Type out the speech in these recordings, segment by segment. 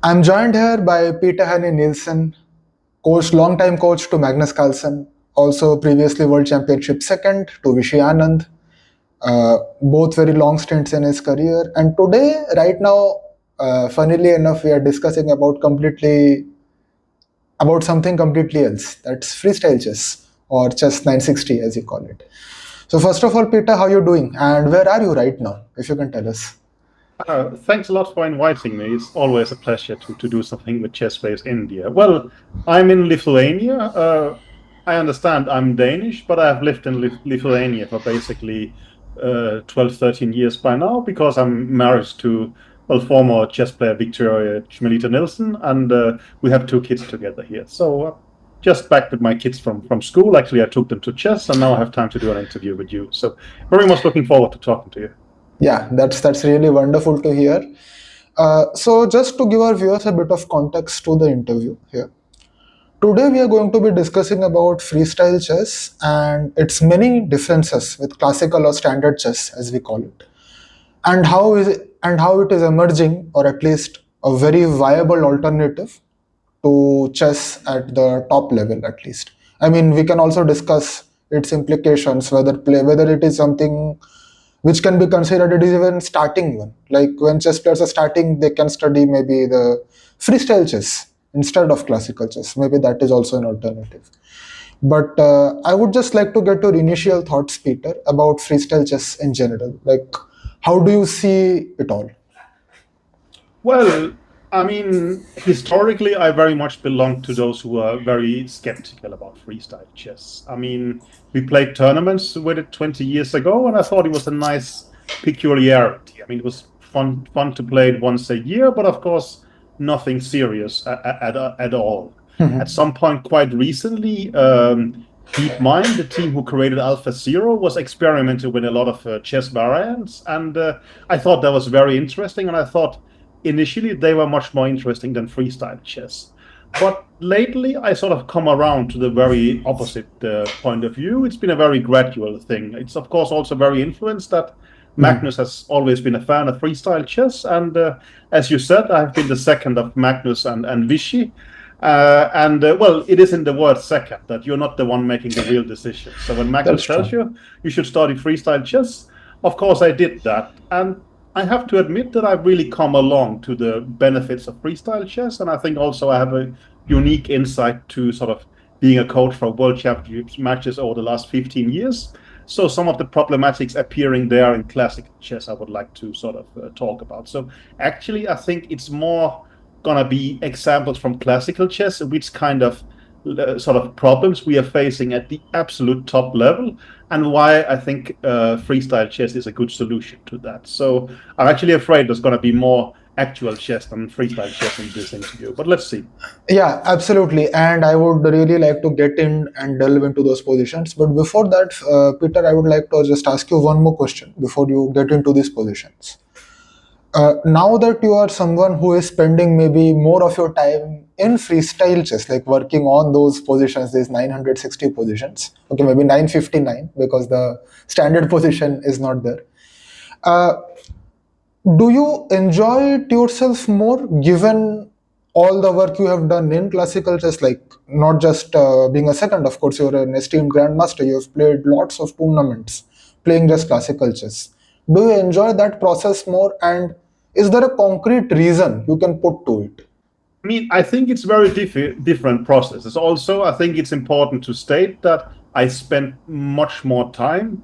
I'm joined here by Peter Heine Nielsen, coach, long-time coach to Magnus Carlsen, also previously World Championship second to Vishy Anand, both very long stints in his career. And today, right now, funnily enough, we are discussing about something completely else. That's freestyle chess or chess 960, as you call it. So first of all, Peter, how you doing? And where are you right now? If you can tell us. Thanks a lot for inviting me. It's always a pleasure to do something with chess players in India. Well, I'm in Lithuania. I understand I'm Danish, but I've lived in Lithuania for basically 12, 13 years by now because I'm married to, well, former chess player Victoria Chmelita Nielsen, and we have two kids together here. So just back with my kids from school. Actually, I took them to chess, and now I have time to do an interview with you. So very much looking forward to talking to you. Yeah, that's really wonderful to hear. So just to give our viewers a bit of context to the interview here. Today we are going to be discussing about freestyle chess and its many differences with classical or standard chess as we call it. And how it is emerging, or at least a very viable alternative to chess at the top level at least. I mean, we can also discuss its implications, whether it is something which can be considered it is even starting one. Like when chess players are starting, they can study maybe the freestyle chess instead of classical chess. Maybe that is also an alternative. But I would just like to get your initial thoughts, Peter, about freestyle chess in general. Like, how do you see it all? Well, I mean, historically, I very much belong to those who are very skeptical about freestyle chess. I mean, we played tournaments with it 20 years ago, and I thought it was a nice peculiarity. I mean, it was fun to play it once a year, but of course, nothing serious at all. At some point, quite recently, DeepMind, the team who created AlphaZero, was experimenting with a lot of chess variants, and I thought that was very interesting, and I thought initially they were much more interesting than freestyle chess. But lately, I sort of come around to the very opposite point of view. It's been a very gradual thing. It's, of course, also very influenced that Magnus has always been a fan of freestyle chess. And as you said, I've been the second of Magnus and Vishy. Well, it is in the word second that you're not the one making the real decision. So when That's Magnus tells true. you should study freestyle chess, of course I did that. And I have to admit that I've really come along to the benefits of freestyle chess, and I think also I have a unique insight to sort of being a coach for World Championship matches over the last 15 years. So some of the problematics appearing there in classic chess, I would like to sort of talk about. So actually, I think it's more gonna be examples from classical chess, which kind of sort of problems we are facing at the absolute top level, and why I think freestyle chess is a good solution to that. So I'm actually afraid there's going to be more actual chess than freestyle chess in this interview, but let's see. Yeah, absolutely. And I would really like to get in and delve into those positions. But before that, Peter, I would like to just ask you one more question before you get into these positions. Now that you are someone who is spending maybe more of your time in freestyle chess, like working on those positions, these 960 positions, okay, maybe 959 because the standard position is not there. Uh, do you enjoy it yourself more given all the work you have done in classical chess, like not just being a second, of course, you're an esteemed grandmaster, you've played lots of tournaments playing just classical chess. Do you enjoy that process more, and is there a concrete reason you can put to it? I mean, I think it's very different processes. Also, I think it's important to state that I spent much more time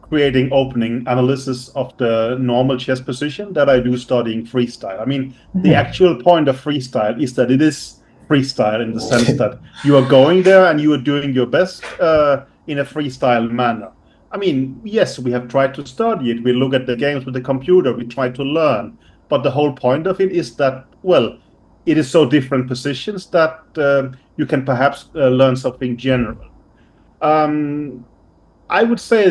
creating opening analysis of the normal chess position that I do studying freestyle. I mean, the actual point of freestyle is that it is freestyle in the sense Okay. that you are going there and you are doing your best in a freestyle manner. I mean, yes, we have tried to study it. We look at the games with the computer, we try to learn. But the whole point of it is that, well, it is so different positions that you can perhaps learn something general. Um, I would say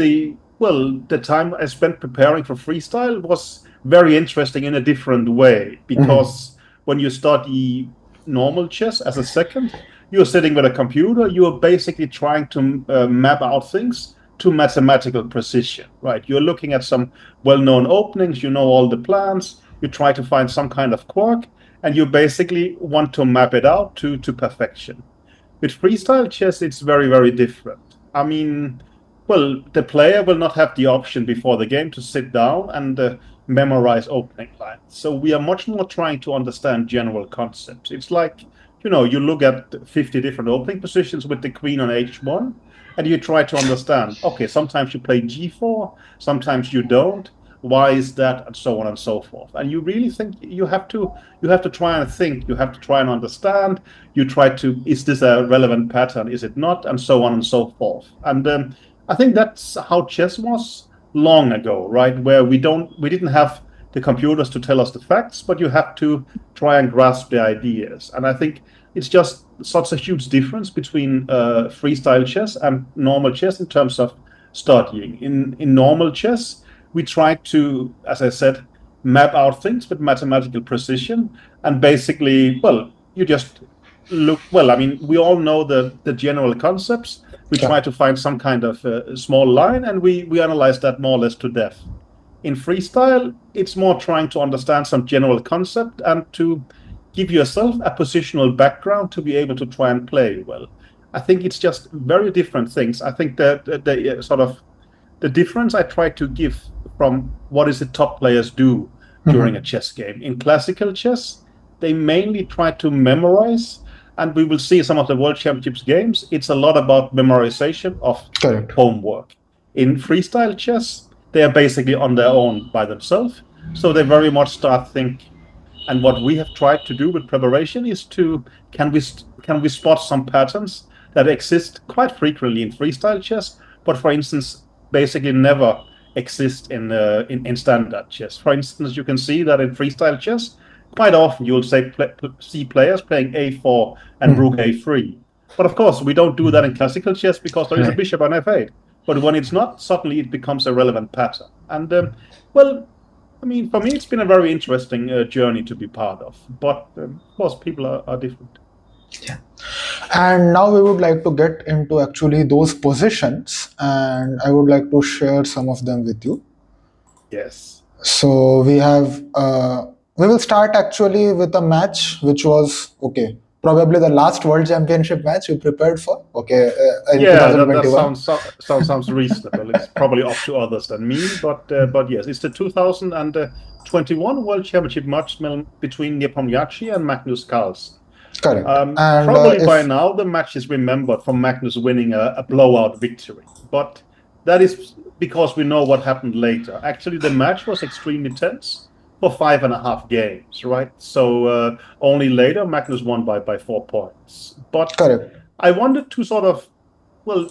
the time I spent preparing for freestyle was very interesting in a different way Mhm. because when you study normal chess as a second, you're sitting with a computer, you're basically trying to map out things to mathematical precision, right? You're looking at some well-known openings, you know all the plans, you try to find some kind of quirk, and you basically want to map it out to perfection. With freestyle chess, it's very, very different. I mean, well, the player will not have the option before the game to sit down and memorize opening lines. So we are much more trying to understand general concepts. It's like, you know, you look at 50 different opening positions with the queen on h1, and you try to understand, okay, sometimes you play g4, sometimes you don't. Why is that, and so on and so forth. And you really think you have to try and think, you have to try and understand. You try to, is this a relevant pattern, is it not, and so on and so forth. And I think that's how chess was long ago, right? Where we didn't have the computers to tell us the facts, but you have to try and grasp the ideas. And I think it's just such a huge difference between freestyle chess and normal chess in terms of studying. In normal chess, we try to, as I said, map out things with mathematical precision, and basically, well, you just look, well, I mean, we all know the general concepts. We try to find some kind of small line, and we analyze that more or less to death. In freestyle, it's more trying to understand some general concept and to give yourself a positional background to be able to try and play well. I think it's just very different things. I think that the sort of the difference I try to give from what is the top players do during a chess game. In classical chess, they mainly try to memorize, and we will see some of the World Championships games. It's a lot about memorization of homework. In freestyle chess, they are basically on their own by themselves, so they very much start thinking. And what we have tried to do with preparation is to can we spot some patterns that exist quite frequently in freestyle chess, but for instance, basically never exist in standard chess. For instance, you can see that in freestyle chess, quite often you'll see players playing a4 and rook a3. But of course, we don't do that in classical chess because there is a bishop on f8. But when it's not, suddenly it becomes a relevant pattern. And well, I mean, for me, it's been a very interesting journey to be part of. But of course, people are different. Yeah. And now we would like to get into actually those positions, and I would like to share some of them with you. Yes. So we have, we will start actually with a match which was, okay, probably the last World Championship match you prepared for, okay, in 2021. That sounds reasonable. It's probably up to others than me, but yes, it's the 2021 World Championship match between Nepo and Magnus Carlsen. Correct. And probably by now the match is remembered for Magnus winning a blowout victory, but that is because we know what happened later. Actually, the match was extremely tense for 5.5 games, right? So only later Magnus won by 4 points. But I wanted to sort of, well,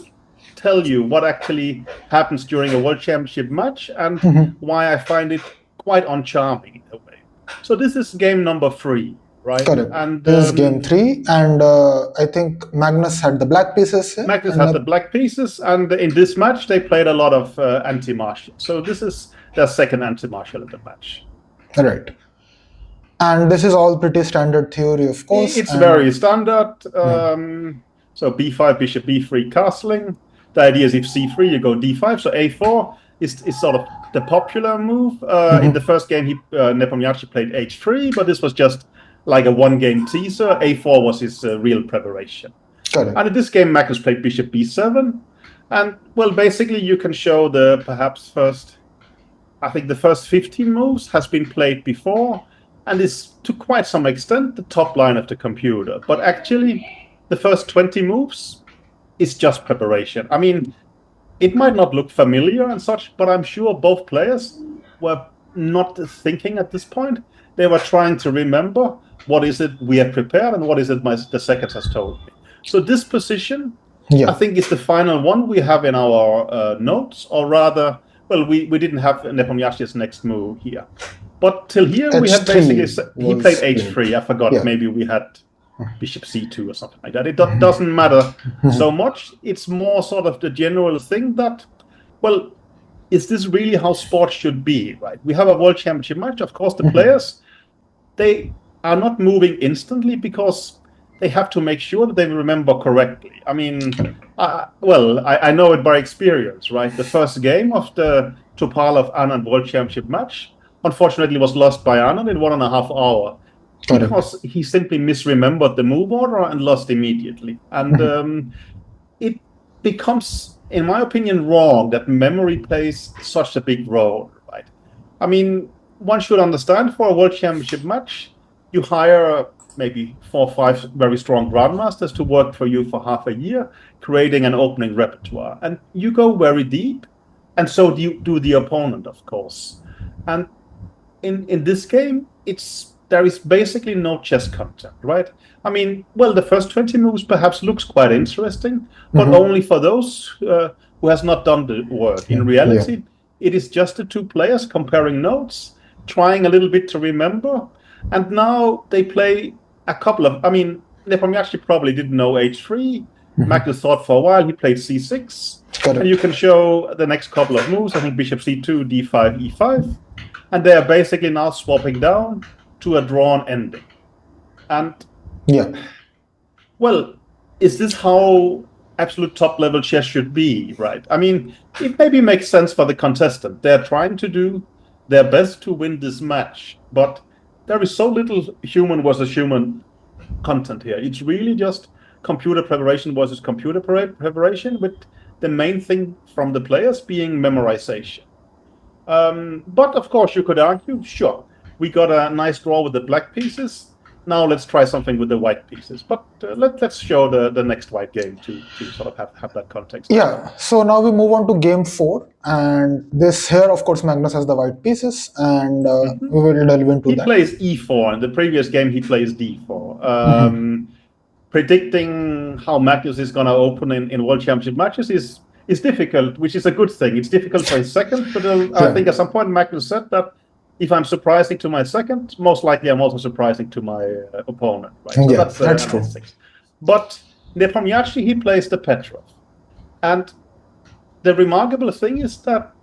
tell you what actually happens during a World Championship match and why I find it quite uncharming in a way. So this is game number 3. Right. Correct. And this is game 3, and I think Magnus had the black pieces. Magnus had the black pieces, and in this match they played a lot of anti-martial. So this is their second anti-martial in the match. Right. And this is all pretty standard theory, of course. It's very standard. So b5, bishop b3, castling. The idea is if c3, you go d5. So a4 is sort of the popular move. In the first game, Nepo played h3, but this was just like a one-game teaser. a4 was his real preparation. And in this game, Magnus played bishop b7. And, well, basically you can show the first 15 moves has been played before, and is to quite some extent the top line of the computer. But actually, the first 20 moves is just preparation. I mean, it might not look familiar and such, but I'm sure both players were not thinking at this point. They were trying to remember what is it we have prepared and what is it the seconds has told me. So this position, I think, is the final one we have in our notes, or rather, well, we didn't have Nepomniachtchi's next move here. But till here, we had basically, he played h3. I forgot, maybe we had bishop c2 or something like that. It doesn't matter so much. It's more sort of the general thing that, well, is this really how sports should be, right? We have a World Championship match. Of course, the players, they are not moving instantly because they have to make sure that they remember correctly. I mean, I know it by experience, right? The first game of the Topalov Anand World Championship match, unfortunately, was lost by Anand in 1.5 hours. Correct. because he simply misremembered the move order and lost immediately. And it becomes, in my opinion, wrong that memory plays such a big role, right? I mean, one should understand for a world championship match, you hire maybe 4 or 5 very strong grandmasters to work for you for half a year, creating an opening repertoire. And you go very deep, and so do the opponent, of course. And in this game, there is basically no chess content, right? I mean, well, the first 20 moves perhaps looks quite interesting, but only for those who has not done the work. In reality, it is just the 2 players comparing notes, trying a little bit to remember, and now they play a couple of, I mean, Nepo actually probably didn't know h3. Magnus thought for a while, he played c6. Correct. And you can show the next couple of moves, I think bishop c2, d5, e5. And they are basically now swapping down to a drawn ending. And well, is this how absolute top level chess should be, right? I mean, it maybe makes sense for the contestant. They're trying to do their best to win this match, but there is so little human versus human content here. It's really just computer preparation versus computer preparation, with the main thing from the players being memorization. But of course, you could argue, sure, we got a nice draw with the black pieces. Now let's try something with the white pieces. But let's show the next white game to sort of have that context. Yeah, so now we move on to game 4. And this here, of course, Magnus has the white pieces, and we will delve into that. He plays e4. In the previous game, he plays d4. Predicting how Magnus is going to open in World Championship matches is difficult, which is a good thing. It's difficult for his second, but I think at some point Magnus said that if I'm surprising to my second, most likely I'm also surprising to my opponent. Right? So that's true. But Nepo, he plays the Petrov. And the remarkable thing is that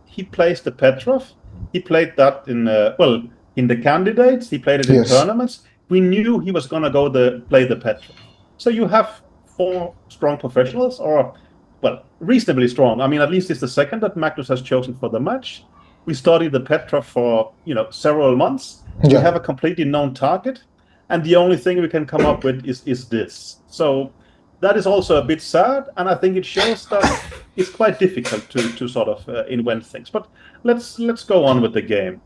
he plays the Petrov. He played that in the candidates. He played it in tournaments. We knew he was going to play the Petrov. So you have 4 strong professionals, or, well, reasonably strong. I mean, at least it's the second that Magnus has chosen for the match. We studied the Petrov for, several months. We have a completely known target. And the only thing we can come up with is this. So that is also a bit sad. And I think it shows that it's quite difficult to sort of invent things. But let's go on with the game.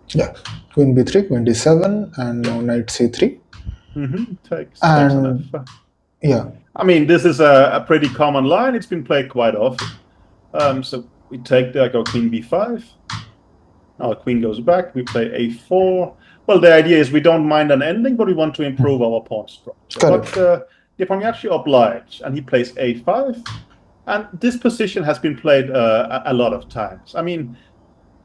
Yeah, queen b3, queen d7, and now knight c3. Takes And an F. I mean, this is a pretty common line. It's been played quite often. So we take there, go queen b5. Now the queen goes back. We play a4. Well, the idea is we don't mind an ending, but we want to improve our pawn structure. Correct. But Nepo actually obliged, and he plays a5. And this position has been played a lot of times. I mean,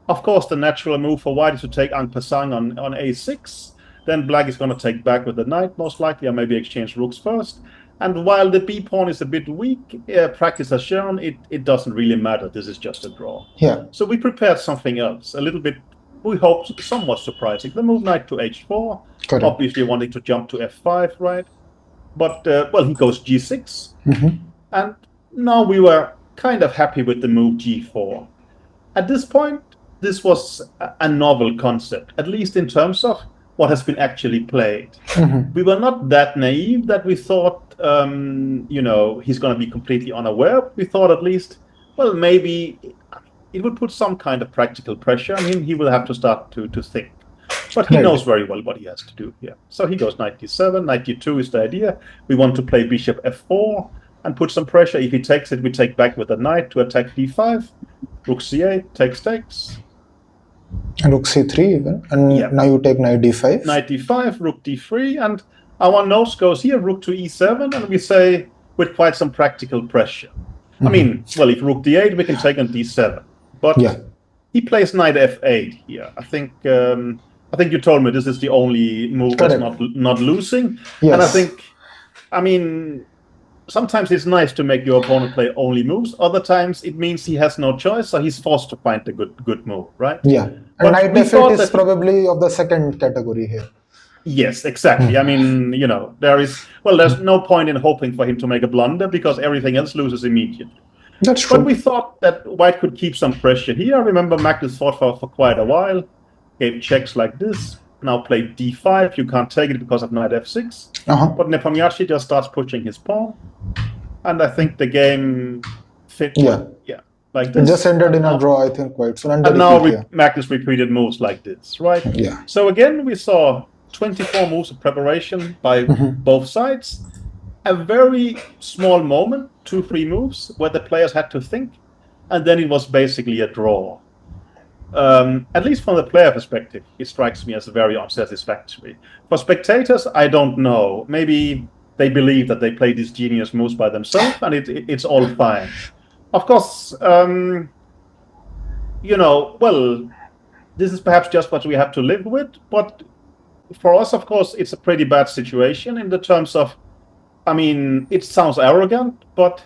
of course, the natural move for white is to take en passant on a6. Then black is going to take back with the knight, most likely, or maybe exchange rooks first. And while the b pawn is a bit weak, practice has shown it doesn't really matter. This is just a draw. Yeah. So we prepared something else, a little bit, we hope, somewhat surprising. The move knight to h4, Correct. Obviously wanting to jump to f5, right? But, well, he goes g6. And now we were kind of happy with the move g4. At this point, this was a novel concept, at least in terms of what has been actually played. We were not that naive that we thought, he's going to be completely unaware. We thought at least, well, maybe it would put some kind of practical pressure on him. He will have to start to think. But he knows very well what he has to do here. So he goes knight d7, knight d2 is the idea. We want to play bishop f4 and put some pressure. If he takes it, we take back with the knight to attack d5. Rook c8, takes. And rook c3 even. And now you take knight d5. Knight d5, rook d3, and our nose goes here, rook to e7, and we say with quite some practical pressure. I mean, well, if rook d8, we can take on d7. But he plays knight f8 here. I think you told me this is the only move that's not losing. Yes. And I think, sometimes it's nice to make your opponent play only moves. Other times it means he has no choice, so he's forced to find the good move, right? Yeah. And knight f8 is probably of the second category here. Yes, exactly. I mean, there's no point in hoping for him to make a blunder because everything else loses immediately. That's true. But we thought that white could keep some pressure here. I remember Magnus fought for quite a while, gave checks like this. now played d5. You can't take it because of knight f6. But Nepomniachtchi just starts pushing his pawn. And I think the game fit. Yeah. Like this. It just ended in a draw, I think, quite soon. And now Magnus repeated moves like this, right? Yeah. So again, we saw 24 moves of preparation by both sides. A very small moment, 2-3 moves, where the players had to think. And then it was basically a draw. At least from the player perspective, it strikes me as very unsatisfactory. For spectators, I don't know. Maybe they believe that they play these genius moves by themselves, and it's all fine. Of course, this is perhaps just what we have to live with. But for us, of course, it's a pretty bad situation in the terms of, it sounds arrogant, but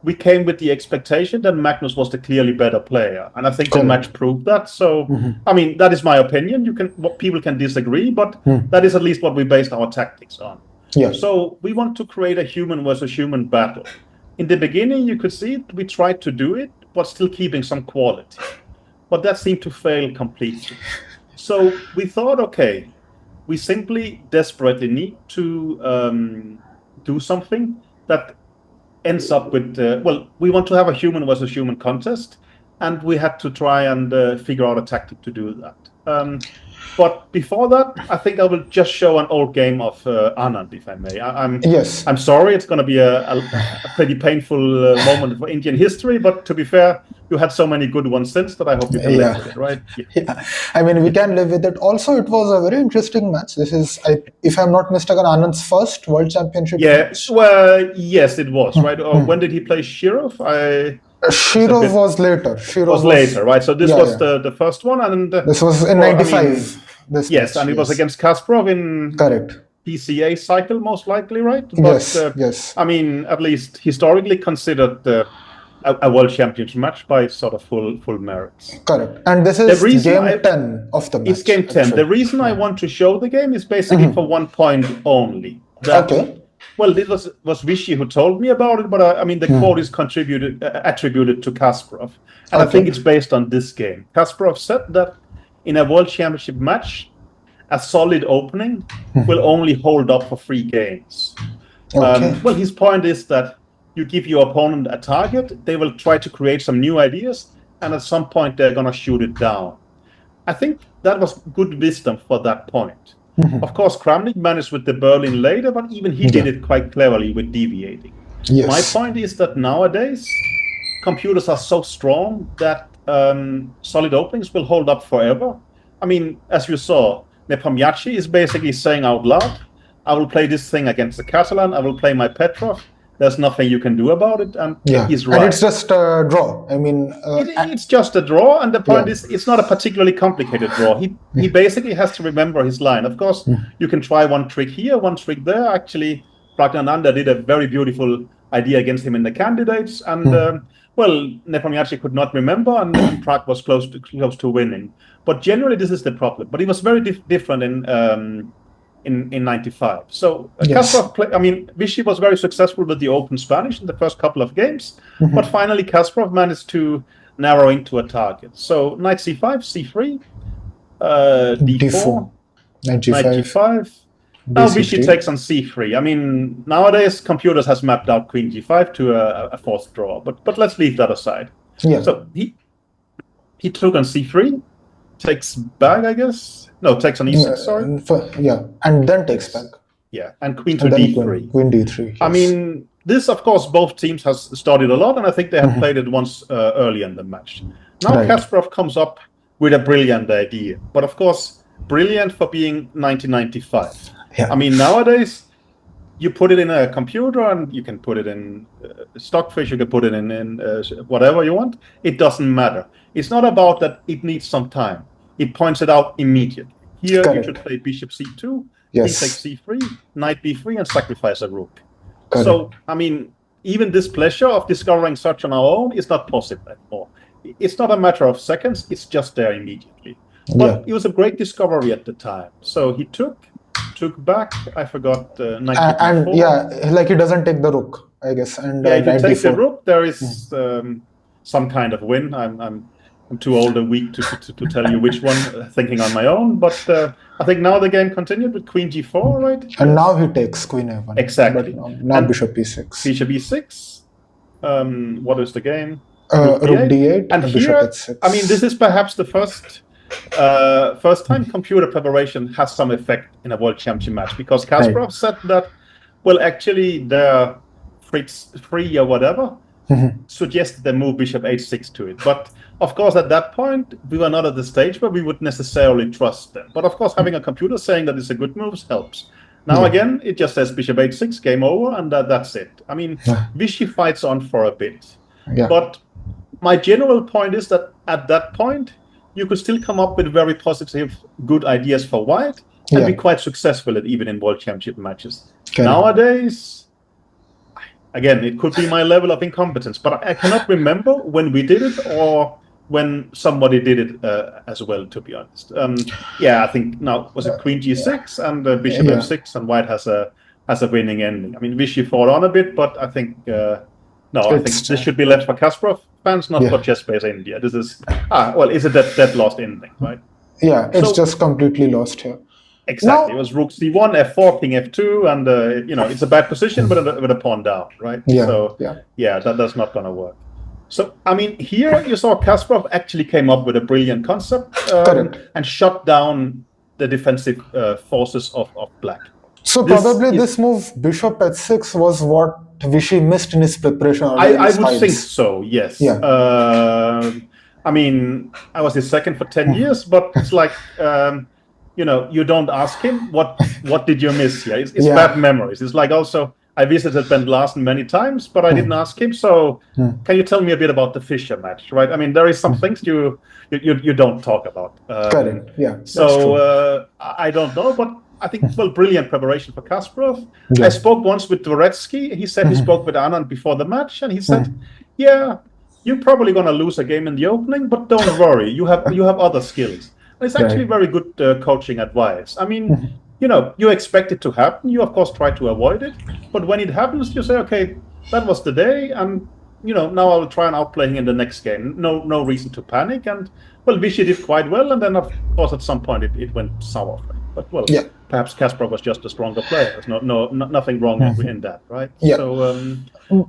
we came with the expectation that Magnus was the clearly better player, and I think the match proved that. So, that is my opinion. People can disagree, but that is at least what we based our tactics on. Yeah. So we want to create a human versus human battle. In the beginning, you could see we tried to do it, but still keeping some quality. But that seemed to fail completely. So we thought, okay, we simply desperately need to do something that ends up with, we want to have a human versus human contest, and we had to try and figure out a tactic to do that. But before that, I think I will just show an old game of Anand, if I may. I'm sorry, it's going to be a pretty painful moment for Indian history, but to be fair, you had so many good ones since that I hope you can live with it, right? Yeah. We can live with it. Also, it was a very interesting match. This is, if I'm not mistaken, Anand's first World Championship match. Well, yes, it was, right? When did he play Shirov? Shirov was later. Shirov was later, right? So this was the first one, and this was in '95. Yes, and it was against Kasparov in PCA cycle, most likely, right? But, yes. At least historically considered a world championship match by sort of full merits. Correct. And this is game 10 of the match. It's game 10. The reason I want to show the game is basically for 1 point only. Well, this was Vishy who told me about it, but the quote is attributed to Kasparov. And I think it's based on this game. Kasparov said that in a world championship match, a solid opening will only hold up for 3 games. His point is that you give your opponent a target, they will try to create some new ideas, and at some point they're going to shoot it down. I think that was good wisdom for that point. Of course, Kramnik managed with the Berlin later, but even he did it quite cleverly with deviating. My point is that nowadays, computers are so strong that solid openings will hold up forever. As you saw, Nepomniachtchi is basically saying out loud, I will play this thing against the Catalan, I will play my Petrov, there's nothing you can do about it, and he's right. And it's just a draw. It's just a draw, and the point is, it's not a particularly complicated draw. He basically has to remember his line. Of course, you can try one trick here, one trick there. Actually, Pragnananda did a very beautiful idea against him in the candidates, and Nepomniachtchi could not remember, and Prag was close to winning. But generally, this is the problem. But it was very different in '95. So Kasparov Vishy was very successful with the open Spanish in the first couple of games, but finally Kasparov managed to narrow into a target. So knight c5, c3, d4, knight g5. Now Vishy takes on c3. Nowadays computers has mapped out queen g5 to a fourth draw, but let's leave that aside. So he took on c3, takes back, I guess. No, takes on e6, sorry. And then takes back. Yeah, and queen to d3. Queen d3. Yes. This, of course, both teams has studied a lot, and I think they have played it once earlier in the match. Now Kasparov comes up with a brilliant idea, but of course, brilliant for being 1995. Nowadays, you put it in a computer, and you can put it in Stockfish, you can put it in whatever you want. It doesn't matter. It's not about that it needs some time. It points it out immediately. Here, you should play bishop c2, he takes c3, knight b3, and sacrifice a rook. So, even this pleasure of discovering such on our own is not possible anymore. It's not a matter of seconds, it's just there immediately. But it was a great discovery at the time. So he took back, I forgot, knight and he doesn't take the rook, I guess. And if you take the rook, there is some kind of win. I'm too old and weak to tell you which one, thinking on my own. But I think now the game continued with Queen G4, right? And now he takes Queen A1. Exactly. But now Bishop E6. Bishop E6. What is the game? Rook D8 and Bishop here, H6. I mean, this is perhaps the first time computer preparation has some effect in a World Championship match, because Kasparov said that, well, actually, the free or whatever suggested they move Bishop H6 to it. But of course, at that point, we were not at the stage where we would necessarily trust them. But of course, having a computer saying that it's a good move helps. Now, again, it just says Bishop H6, game over, and that's it. I mean, Vishy fights on for a bit. But my general point is that at that point, you could still come up with very positive, good ideas for white and be quite successful at even in World Championship matches. Nowadays, again, it could be my level of incompetence, but I cannot remember when we did it or when somebody did it as well, to be honest. I think now, was it Queen G6 and Bishop F6, and white has a winning ending. I mean, Vishy fought on a bit, but I think... I think this should be left for Kasparov fans, not for Chess Base India. This is is it that lost ending, right? Yeah, it's just completely lost here. Exactly. It was Rook C1, F4, King F2, and it's a bad position, but with a pawn down, right? That's not going to work. So I mean, here you saw Kasparov actually came up with a brilliant concept and shut down the defensive forces of black. So probably this move, Bishop H6, was what Vishy missed in his preparation. I would think so, yes. I mean, I was his second for 10 years, but it's like, you don't ask him, what did you miss here? It's bad memories. It's like also, I visited Ben Larsen many times, but I didn't ask him. So can you tell me a bit about the Fischer match, right? I mean, there is some things you don't talk about. Correct, yeah. So I don't know, but I think, brilliant preparation for Kasparov. I spoke once with Dvoretsky. He said he spoke with Anand before the match, and he said, you're probably going to lose a game in the opening, but don't worry, you have other skills. And it's actually very good coaching advice. I mean, you expect it to happen. You, of course, try to avoid it. But when it happens, you say, okay, that was the day, and, now I will try and outplay him in the next game. No reason to panic. And, Vishy did quite well, and then, of course, at some point it went sour. But, perhaps Kasparov was just a stronger player. There's nothing wrong in that, right? Yeah. So,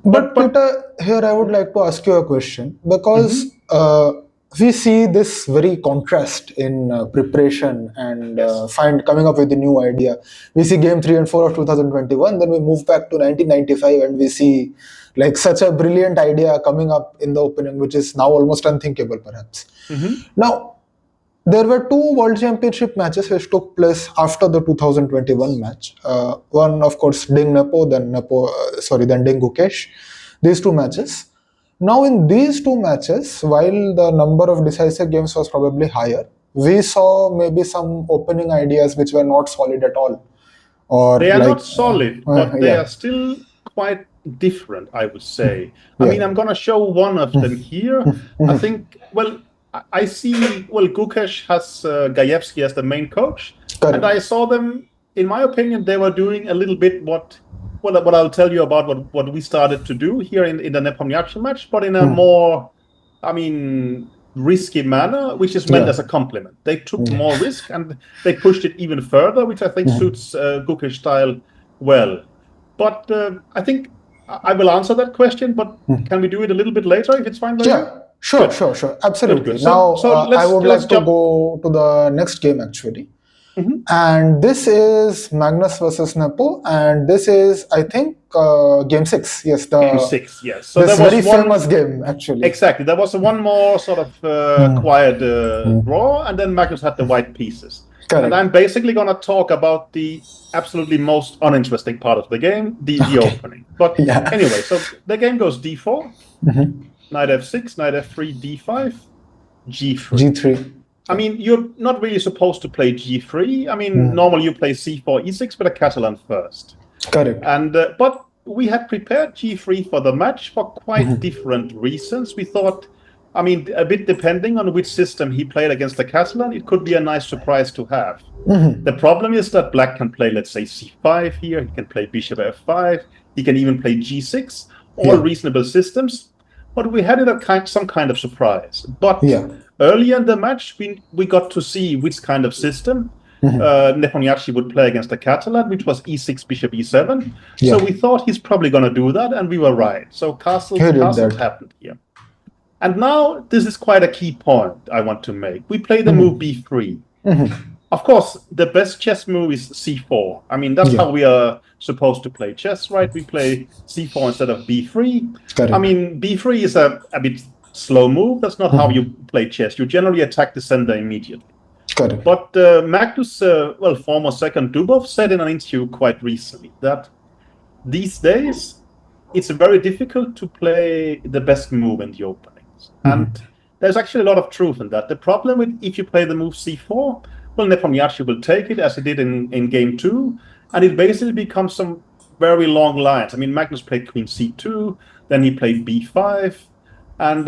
but Peter, here I would like to ask you a question, because we see this very contrast in preparation and coming up with a new idea. We see game 3 and 4 of 2021, then we move back to 1995 and we see like such a brilliant idea coming up in the opening, which is now almost unthinkable perhaps. Now, there were 2 World Championship matches which took place after the 2021 match. One, of course, Ding Nepo, then Ding Gukesh. These 2 matches. Now, in these 2 matches, while the number of decisive games was probably higher, we saw maybe some opening ideas which were not solid at all. Or they are not solid, but they are still quite different, I would say. I mean, I'm going to show one of them here. I think, I see, Gukesh has Gajewski as the main coach. And I saw them, in my opinion, they were doing a little bit what I'll tell you about what we started to do here in the Nepomniachtchi match, but in a more, risky manner, which is meant as a compliment. They took more risk and they pushed it even further, which I think suits Gukesh style well. But I think I will answer that question, but can we do it a little bit later if it's fine by you? Sure, absolutely. Good. Now, I would like to go to the next game actually. And this is Magnus versus Nepo, and this is, I think, game 6. Yes, game 6. Yes. So this very famous game actually. Exactly. There was one more sort of quiet draw, and then Magnus had the white pieces. And I'm basically going to talk about the absolutely most uninteresting part of the game, the opening. But anyway, so the game goes d4, knight f6, knight f3, d5, g3. I mean, you're not really supposed to play g3. I mean, normally you play c4, e6 with a Catalan first. Correct. And but we had prepared g3 for the match for quite different reasons. We thought, I mean, a bit depending on which system he played against the Catalan, it could be a nice surprise to have. The problem is that black can play, let's say, c5 here. He can play bishop f5. He can even play g6. All reasonable systems. But we had it some kind of surprise. But earlier in the match, we got to see which kind of system Nepomniachtchi would play against the Catalan, which was e6, bishop e7. Yeah. So we thought he's probably going to do that, and we were right. So castles happened here. And now this is quite a key point I want to make. We play the move b3. Of course, the best chess move is c4. I mean, that's how we are supposed to play chess, right? We play c4 instead of b3. Correct. I mean, b3 is a bit slow move. That's not how you play chess. You generally attack the center immediately. Correct. But Magnus, former second Dubov, said in an interview quite recently that these days it's very difficult to play the best move in the openings. And there's actually a lot of truth in that. The problem with if you play the move c4, well, Nepomniachtchi will take it as he did in game 2, and it basically becomes some very long lines. I mean, Magnus played queen c2, then he played b5, and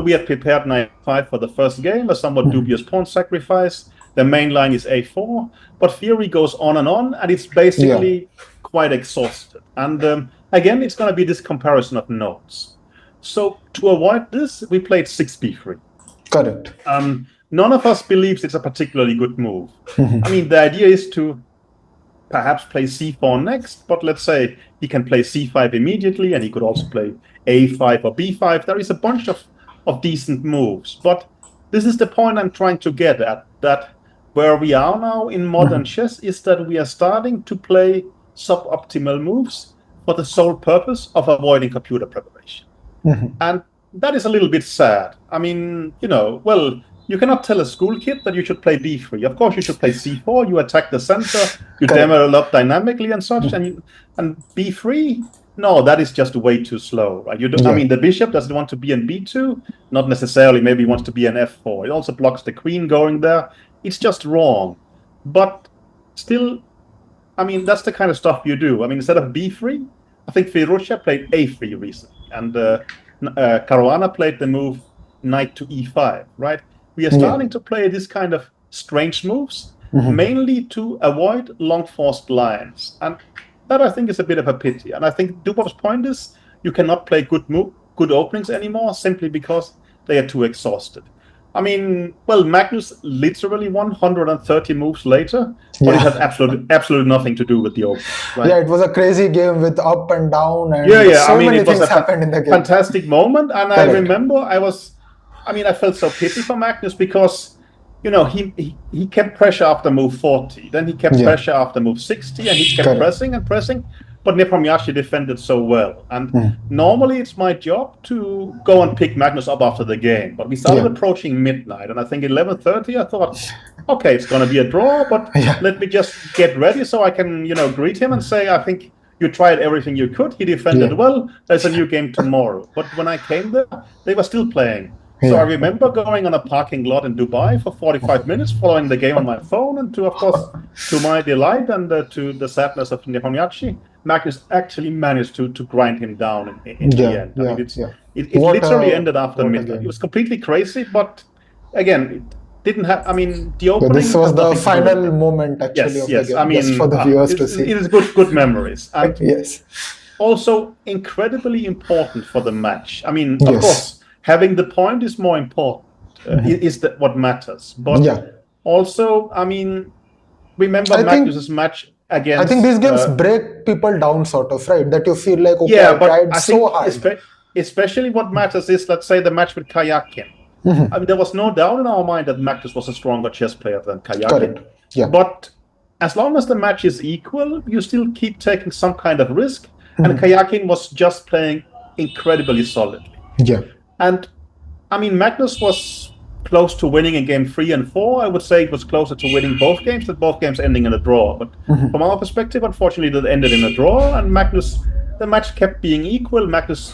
we had prepared knight 5 for the first game, a somewhat dubious pawn sacrifice. The main line is a4, but theory goes on, and it's basically quite exhausted. And again, it's going to be this comparison of notes. So to avoid this, we played 6b3. Correct. None of us believes it's a particularly good move. I mean, the idea is to perhaps play c4 next, but let's say he can play c5 immediately, and he could also play a5 or b5. There is a bunch of decent moves, but this is the point I'm trying to get at, that where we are now in modern chess is that we are starting to play suboptimal moves for the sole purpose of avoiding computer preparation. And that is a little bit sad. I mean, you cannot tell a school kid that you should play b3. Of course, you should play c4. You attack the center, you develop up dynamically and such. And b3, no, that is just way too slow, right? I mean, the bishop doesn't want to be in b2. Not necessarily. Maybe he wants to be in f4. It also blocks the queen going there. It's just wrong. But still, I mean, that's the kind of stuff you do. I mean, instead of b3, I think Firuzha played a3 recently, and Caruana played the move knight to e5, right? We are starting to play this kind of strange moves, mainly to avoid long forced lines. And that, I think, is a bit of a pity. And I think Dubov's point is you cannot play good openings anymore simply because they are too exhausted. I mean, Magnus literally won 130 moves later, but it had absolutely nothing to do with the opening. Right? Yeah, it was a crazy game with up and down, and many things happened in the game. Fantastic moment, and I remember I felt so pity for Magnus because, he kept pressure after move 40, then he kept pressure after move 60, and he kept pressing and pressing. But Nepomniachtchi defended so well. And normally it's my job to go and pick Magnus up after the game. But we started approaching midnight. And I think 11:30, I thought, okay, it's going to be a draw. But let me just get ready so I can, greet him and say, I think you tried everything you could. He defended well. There's a new game tomorrow. But when I came there, they were still playing. So I remember going on a parking lot in Dubai for 45 minutes, following the game on my phone. And of course, to my delight and to the sadness of Nepomniachtchi, Magnus actually managed to grind him down in the end. I mean, it literally ended after midnight. It was completely crazy, but again, it didn't have. I mean, the opening. This was the final moment, actually, of the game. I mean, just for the viewers to see. It is good memories, and also incredibly important for the match. I mean, of course, having the point is more important. Is that what matters? But also, I mean, remember Magnus's match. Against, I think these games break people down, sort of, right? That you feel like, okay, I tried so hard. Especially what matters is, let's say, the match with Karjakin. I mean, there was no doubt in our mind that Magnus was a stronger chess player than Karjakin. But as long as the match is equal, you still keep taking some kind of risk. And Karjakin was just playing incredibly solidly. And, I mean, Magnus was close to winning in game 3 and 4. I would say it was closer to winning both games, than both games ending in a draw. But from our perspective, unfortunately, that ended in a draw. And the match kept being equal. Magnus,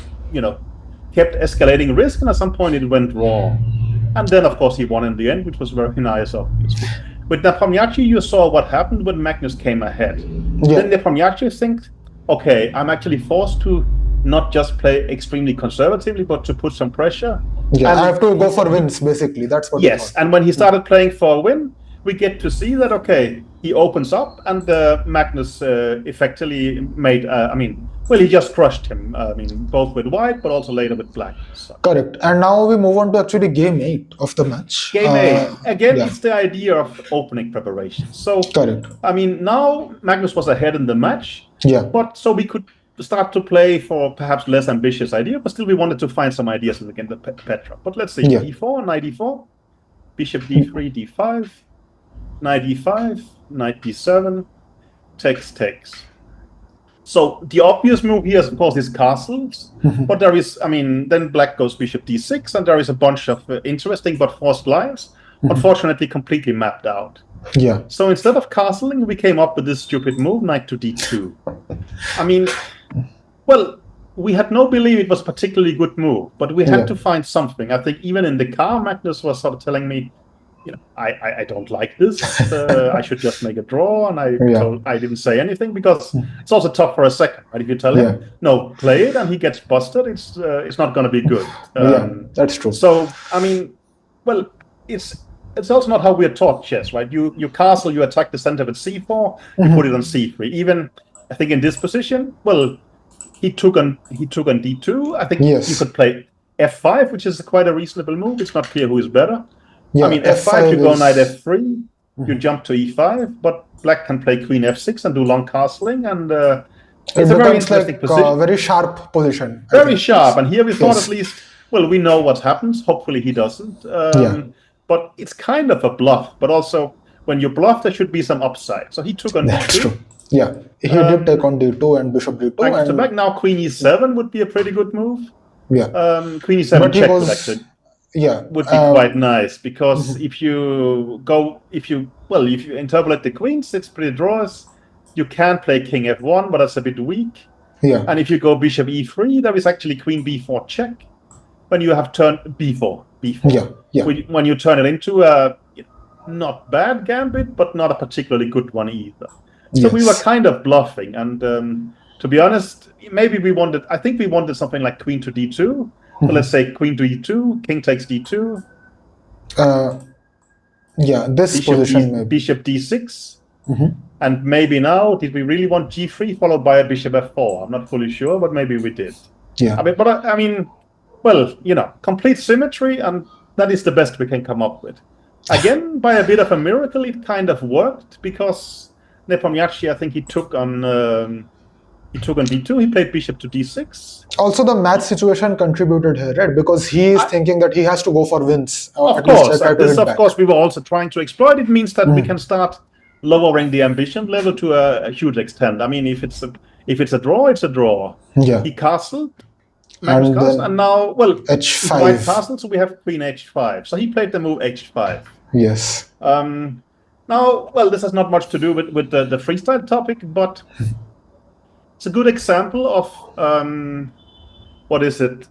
kept escalating risk, and at some point it went wrong. And then, of course, he won in the end, which was very nice, obviously. With Nepomniachtchi, you saw what happened when Magnus came ahead. Then Nepomniachtchi thinks, okay, I'm actually forced to not just play extremely conservatively, but to put some pressure. I have to go for wins, basically. That's what. And when he started playing for a win, we get to see that, okay, he opens up, and Magnus effectively made. He just crushed him. Both with white, but also later with black. So. Correct. And now we move on to actually game 8 of the match. Game 8. Again, yeah. it's the idea of opening preparation. So, correct. Now Magnus was ahead in the match. Yeah. But so we could start to play for perhaps less ambitious idea, but still we wanted to find some ideas against the Petra. But let's see. Yeah. E4, knight e4, bishop d3, d5, knight e5, knight d7, takes. So the obvious move here, of course, is castles. But there is, then black goes bishop d6, and there is a bunch of interesting but forced lines, unfortunately completely mapped out. Yeah. So instead of castling, we came up with this stupid move, knight to d2. We had no belief it was a particularly good move, but we had to find something. I think even in the car, Magnus was sort of telling me, I don't like this. I should just make a draw, and I didn't say anything because it's also tough for a second, right? If you tell him, no, play it, and he gets busted, it's not going to be good. That's true. So, it's also not how we are taught chess, right? You castle, you attack the center with c4, you put it on c3. Even, I think in this position, he took on d2. I think you could play f5, which is quite a reasonable move. It's not clear who is better. Yeah, f5, you go knight f3, you jump to e5, but black can play queen f6 and do long castling, and it's a very interesting position. Very sharp position. Very sharp, and here we thought at least, we know what happens. Hopefully he doesn't. But it's kind of a bluff, but also when you bluff, there should be some upside. So he took on That's d2. true. Yeah, he did take on d2 and bishop d2. Back to back. Now queen e7 would be a pretty good move. Yeah. Queen e7 check would actually would be quite nice, because if you interpolate the queens, it's pretty draws. You can play king f1, but that's a bit weak. Yeah. And if you go bishop e3, there is actually queen b4 check. When you have turned b4. Yeah. When you turn it into a not bad gambit, but not a particularly good one either. So we were kind of bluffing, and to be honest, I think we wanted something like queen to d2. So let's say queen to e2, king takes d2. This position maybe. Bishop d6. And maybe now, did we really want g3 followed by a bishop f4? I'm not fully sure, but maybe we did. Yeah. Complete symmetry, and that is the best we can come up with. Again, by a bit of a miracle, it kind of worked, because Nepo, I think he took on d2, he played bishop to d6. Also, the match situation contributed here, right? Because he is thinking that he has to go for wins. Of course, we were also trying to exploit. It means that we can start lowering the ambition level to a huge extent. If it's a draw, it's a draw. Yeah. He castled. Magnus Carlsen, and now, h5. White castle, so we have queen h5. So he played the move h5. Yes. Now, this has not much to do with the freestyle topic, but it's a good example of what is it?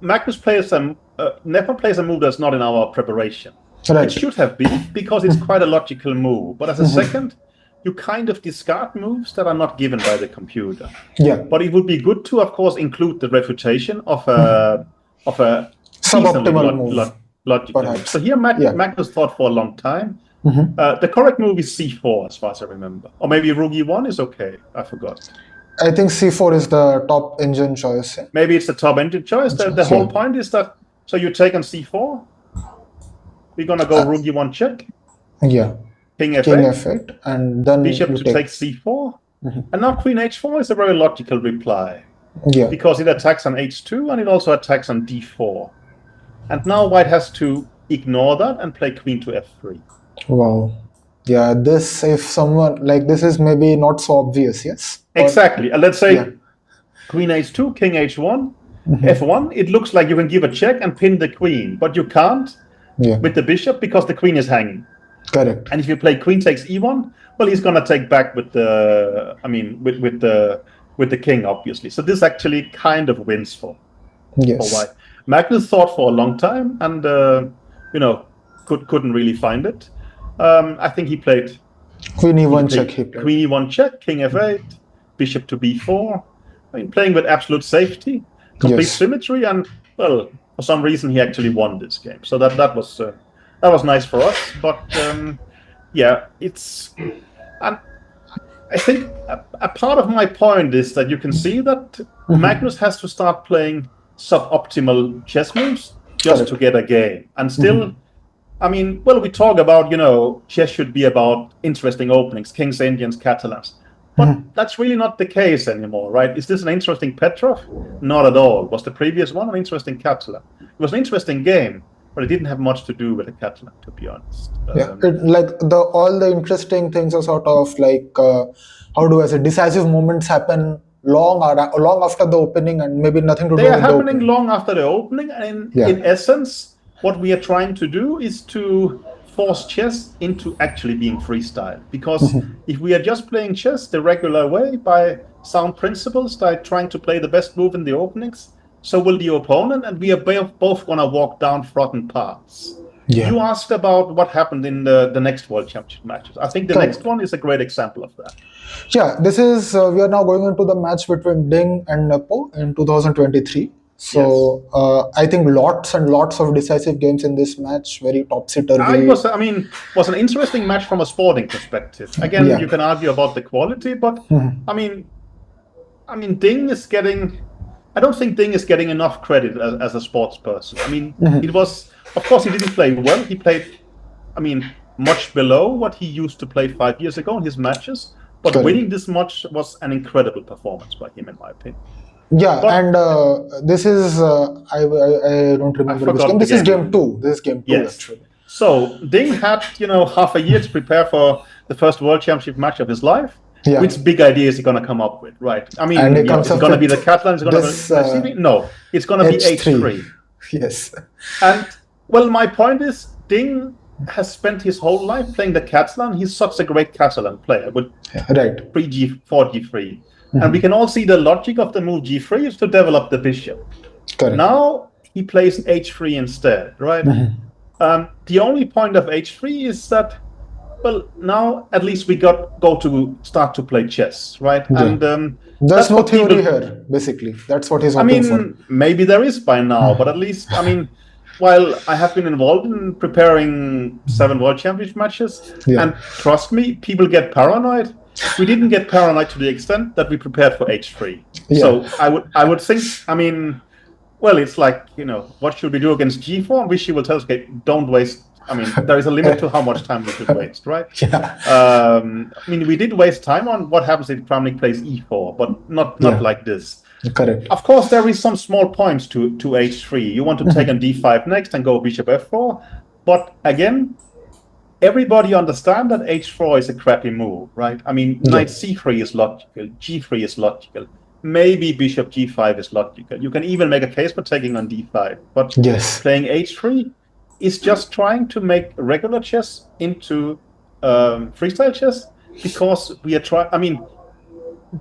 Magnus plays Nepo plays a move that's not in our preparation. Right. It should have been, because it's quite a logical move. But as a second, you kind of discard moves that are not given by the computer. Yeah. But it would be good to, of course, include the refutation of a suboptimal move. Logical move. So here Magnus thought for a long time. The correct move is c4, as far as I remember. Or maybe rook e1 is okay. I forgot. I think c4 is the top engine choice. Maybe it's the top engine choice. The whole point is that, so you take on c4. We're going to go rook e1 check. Yeah. King f8. F8, and then bishop to take c4. And now queen h4 is a very logical reply. Yeah. Because it attacks on h2 and it also attacks on d4. And now white has to ignore that and play queen to f3. Wow. Yeah, if someone like this is maybe not so obvious, yes? Exactly. And let's say queen h2, king h1, f1, it looks like you can give a check and pin the queen, but you can't with the bishop because the queen is hanging. Correct. And if you play queen takes e1, he's gonna take back with the with the king, obviously. So this actually kind of wins for white. Magnus thought for a long time and couldn't really find it. I think he played queen e1 check. Queen e1 check, king f8, bishop to b4. Playing with absolute safety, complete symmetry, and for some reason he actually won this game. So that was nice for us. But yeah, and I think a part of my point is that you can see that Magnus has to start playing suboptimal chess moves just to Correct. get a game. And still, I mean, well, we talk about, chess should be about interesting openings, kings, Indians, Catalans. But that's really not the case anymore, right? Is this an interesting Petrov? Not at all. Was the previous one an interesting Catalan? It was an interesting game, but it didn't have much to do with the Catalan, to be honest. Yeah, like all the interesting things are sort of like how do I say, decisive moments happen long after the opening and maybe nothing to They do are with the happening opening. long after the opening, and Yeah. in essence, what we are trying to do is to force chess into actually being freestyle. Because if we are just playing chess the regular way by sound principles, by trying to play the best move in the openings, so will the opponent, and we are both going to walk down trodden paths. Yeah. You asked about what happened in the next World Championship matches. I think the Correct. next one is a great example of that. Yeah, this is we are now going into the match between Ding and Nepo in 2023. So I think lots and lots of decisive games in this match, very topsy-turvy. Was an interesting match from a sporting perspective. Again, Yeah. you can argue about the quality, but I mean, Ding is getting. I don't think Ding is getting enough credit as a sports person. I mean, it was, of course, he didn't play well. He played, much below what he used to play 5 years ago in his matches. But Correct. winning this much was an incredible performance by him, in my opinion. Yeah, But- and this is I don't remember which forgot game. the This is game. game two. This is game two Yes. actually. So Ding had, half a year to prepare for the first World Championship match of his life. Yeah. Which big idea is he going to come up with, right? I mean, And he comes is it up going to be with the Catalan? Is it going this, to be No, it's going to be H3. Yes. And, well, my point is, Ding has spent his whole life playing the Catalan. He's such a great Catalan player with Right. 3G, 4G3. And we can all see the logic of the move G3 is to develop the bishop. Correct. Now he plays H3 instead, right? The only point of H3 is that, well, now at least we go to start to play chess, right? Yeah. And There's that's no what theory people- here, basically. That's what he's hoping for. maybe there is by now, but at least, while I have been involved in preparing 7 World Championship matches, Yeah. and trust me, people get paranoid. We didn't get paranoid to the extent that we prepared for H3. Yeah. So I would think, well, it's like, what should we do against G4? Vishy will tell us, okay, don't waste. There is a limit to how much time we should waste, right? Yeah. We did waste time on what happens if Kramnik plays E4, but not like this. Correct. Of course, there is some small points to H3. You want to take on D5 next and go Bishop F4. But again, everybody understands that H4 is a crappy move, right? Knight C3 is logical, G3 is logical. Maybe Bishop G5 is logical. You can even make a case for taking on D5. But Yes. playing H3 is just trying to make regular chess into freestyle chess, because we are trying.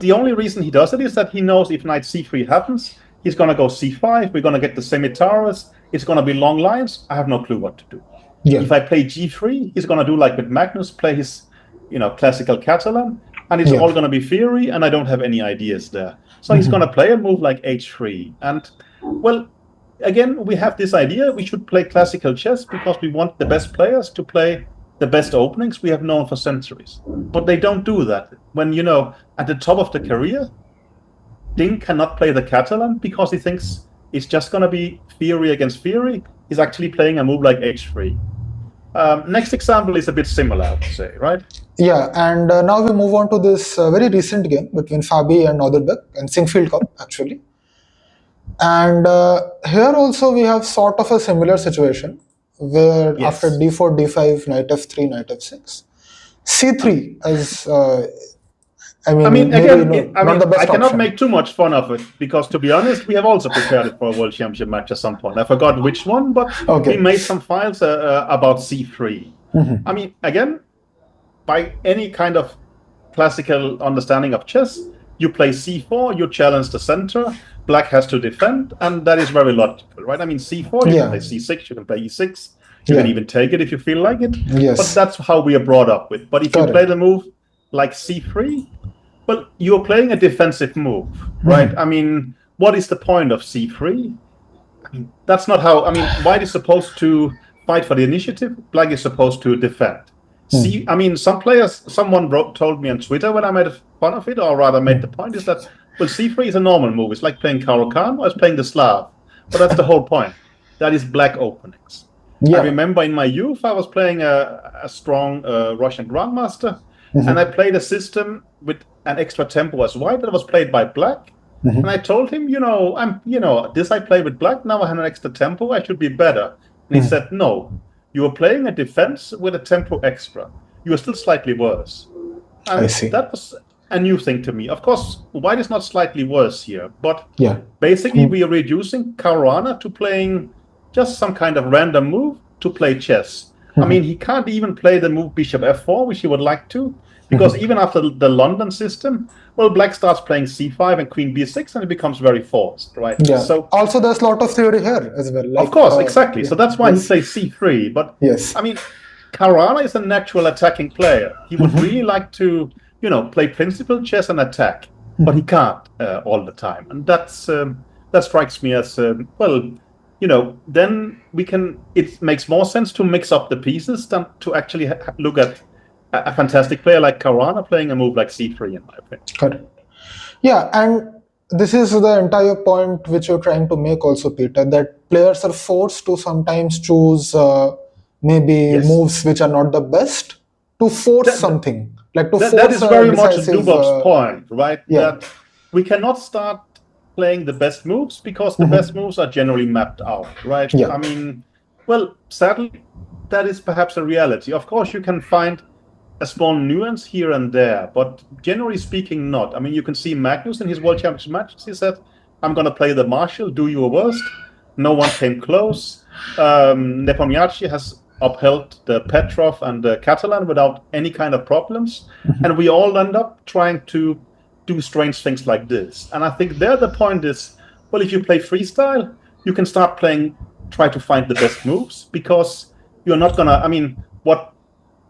The only reason he does it is that he knows if Knight C3 happens, he's going to go C5, we're going to get the semi-towers, it's going to be long lines, I have no clue what to do. Yeah. If I play G3, he's going to do like with Magnus, play his classical Catalan, and it's all going to be theory, and I don't have any ideas there. So he's going to play a move like H3. And, well, again, we have this idea, we should play classical chess because we want the best players to play the best openings we have known for centuries. But they don't do that. When, at the top of the career, Ding cannot play the Catalan because he thinks it's just going to be theory against theory. He's actually playing a move like H3. Next example is a bit similar, I would say, right? Yeah, and now we move on to this very recent game between Fabi and Oderbek and Singfield Cup, actually. And here also we have sort of a similar situation where after D4, D5, Knight F3, Knight F6, C3 as not the best I cannot option. make too much fun of it because, to be honest, we have also prepared it for a World Championship match at some point. I forgot which one, but we made some files about C3. Again, by any kind of classical understanding of chess, you play C4, you challenge the center, black has to defend, and that is very logical, right? C4, you can play C6, you can play E6, you can even take it if you feel like it. Yes. But that's how we are brought up with. But if you play the move like C3, well, you're playing a defensive move, right? What is the point of C3? That's not how. White is supposed to fight for the initiative. Black is supposed to defend. See, I mean, someone told me on Twitter when I made fun of it, or rather made the point, is that, well, c3 is a normal move. It's like playing Caro-Kann or it's playing the Slav. But that's the whole point. That is black openings. I remember in my youth, I was playing a strong Russian Grandmaster, and I played a system with an extra tempo as white that was played by black. And I told him, this I play with black, now I have an extra tempo, I should be better. And he said, no, you are playing a defense with a tempo extra. You are still slightly worse. And I see. That was a new thing to me. Of course, white is not slightly worse here, but basically we are reducing Caruana to playing just some kind of random move to play chess. I mean, he can't even play the move bishop f4, which he would like to, because even after the London system, well, black starts playing c5 and queen b6, and it becomes very forced, right? Yeah. So also, there's a lot of theory here as well. Of course, exactly. So that's why he plays c3. But I mean, Caruana is a natural attacking player. He would really like to, play principled chess and attack, but he can't all the time, and that strikes me as then it makes more sense to mix up the pieces than to actually look at a fantastic player like Caruana playing a move like c3, in my opinion. Correct. Yeah, and this is the entire point which you're trying to make also, Peter, that players are forced to sometimes choose moves which are not the best to force something. Like to force that is very much Dubov's point, right? That we cannot start playing the best moves because the best moves are generally mapped out, right? I mean, well, sadly, that is perhaps a reality. Of course, you can find a small nuance here and there, but generally speaking, not. I mean, you can see Magnus in his World Championship matches. He said, I'm going to play the Marshal, do your worst. No one came close. Nepo has upheld the Petrov and the Catalan without any kind of problems. And we all end up trying to do strange things like this. And I think there the point is, well, if you play freestyle, you can start try to find the best moves, because you're not going to, I mean, what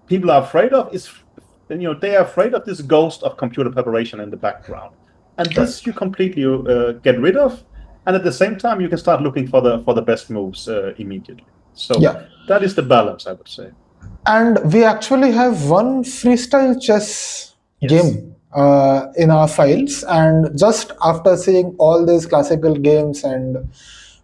people are afraid of is, they are afraid of this ghost of computer preparation in the background. And this you completely get rid of. And at the same time, you can start looking for the best moves immediately. So that is the balance, I would say. And we actually have one freestyle chess game in our files. And just after seeing all these classical games and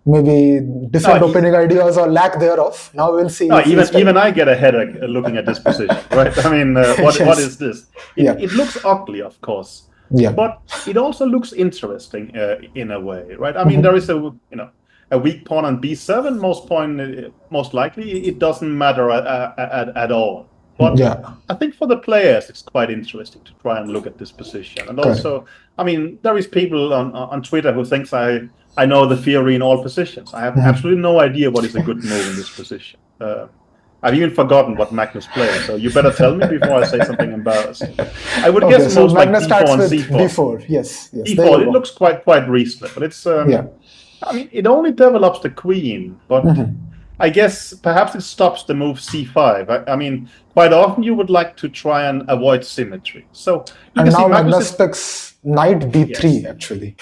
maybe different opening ideas or lack thereof, now we'll see. Even I get a headache looking at this position, right? I mean, what is this? It looks ugly, of course. But it also looks interesting in a way, right? I mean, there is a weak pawn on b7. Most likely, it doesn't matter at all. But I think for the players, it's quite interesting to try and look at this position. And also, I mean, there is people on Twitter who thinks I know the theory in all positions. I have absolutely no idea what is a good move in this position. I've even forgotten what Magnus plays, so you better tell me before I say something embarrassing. I would guess moves like d4 and c4. d4, yes. d4, it looks quite reasonable. It's I mean, it only develops the queen, but I guess perhaps it stops the move c5. I mean, quite often you would like to try and avoid symmetry. So and now Magnus picks knight b3 actually.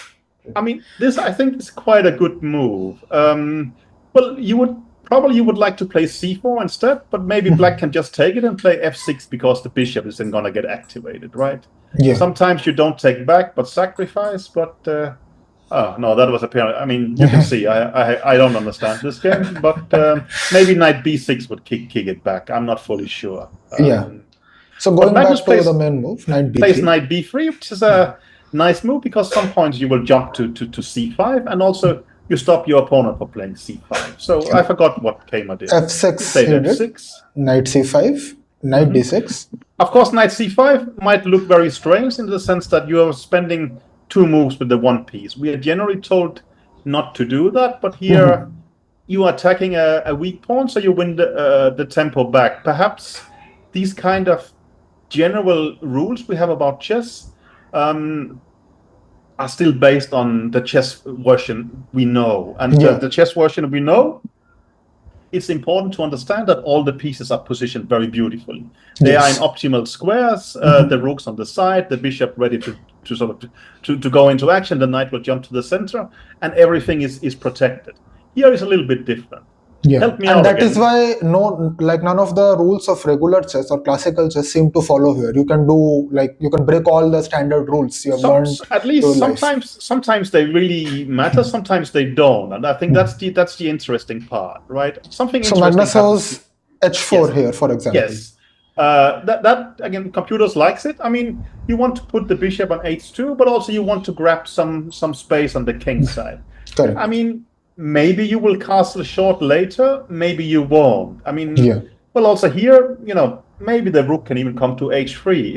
I mean, this I think is quite a good move. Well, you would like to play c4 instead, but maybe black can just take it and play f6 because the bishop isn't going to get activated, right? Sometimes you don't take back but sacrifice, but oh no, that was apparent. I mean, you can see I don't understand this game, but maybe knight b6 would kick it back. I'm not fully sure. So going back to the main move, knight b3. Plays knight b3, which is a nice move because some points you will jump to c5, and also you stop your opponent from playing c5. So I forgot what came at it. f6, f6. Knight c5, knight d6. Of course, knight c5 might look very strange in the sense that you are spending two moves with the one piece. We are generally told not to do that, but here you are attacking a weak pawn, so you win the tempo back. Perhaps these kind of general rules we have about chess are still based on the chess version we know. And the chess version we know, it's important to understand that all the pieces are positioned very beautifully. They are in optimal squares, the rook's on the side, the bishop ready to go into action, the knight will jump to the center, and everything is protected. Here is a little bit different. Yeah, Help me and out that again. is why none of the rules of regular chess or classical chess seem to follow here. You can do you can break all the standard rules you have learned At through least life. sometimes they really matter, sometimes they don't, and I think that's the interesting part, right? Something So interesting Magnus happens. chose h4 Yes, here, for example. yes. That again, computers likes it. I mean, you want to put the bishop on h2, but also you want to grab some space on the king side. Correct. I mean, maybe you will castle short later, maybe you won't. I mean, Yeah. well, also here, maybe the rook can even come to h3.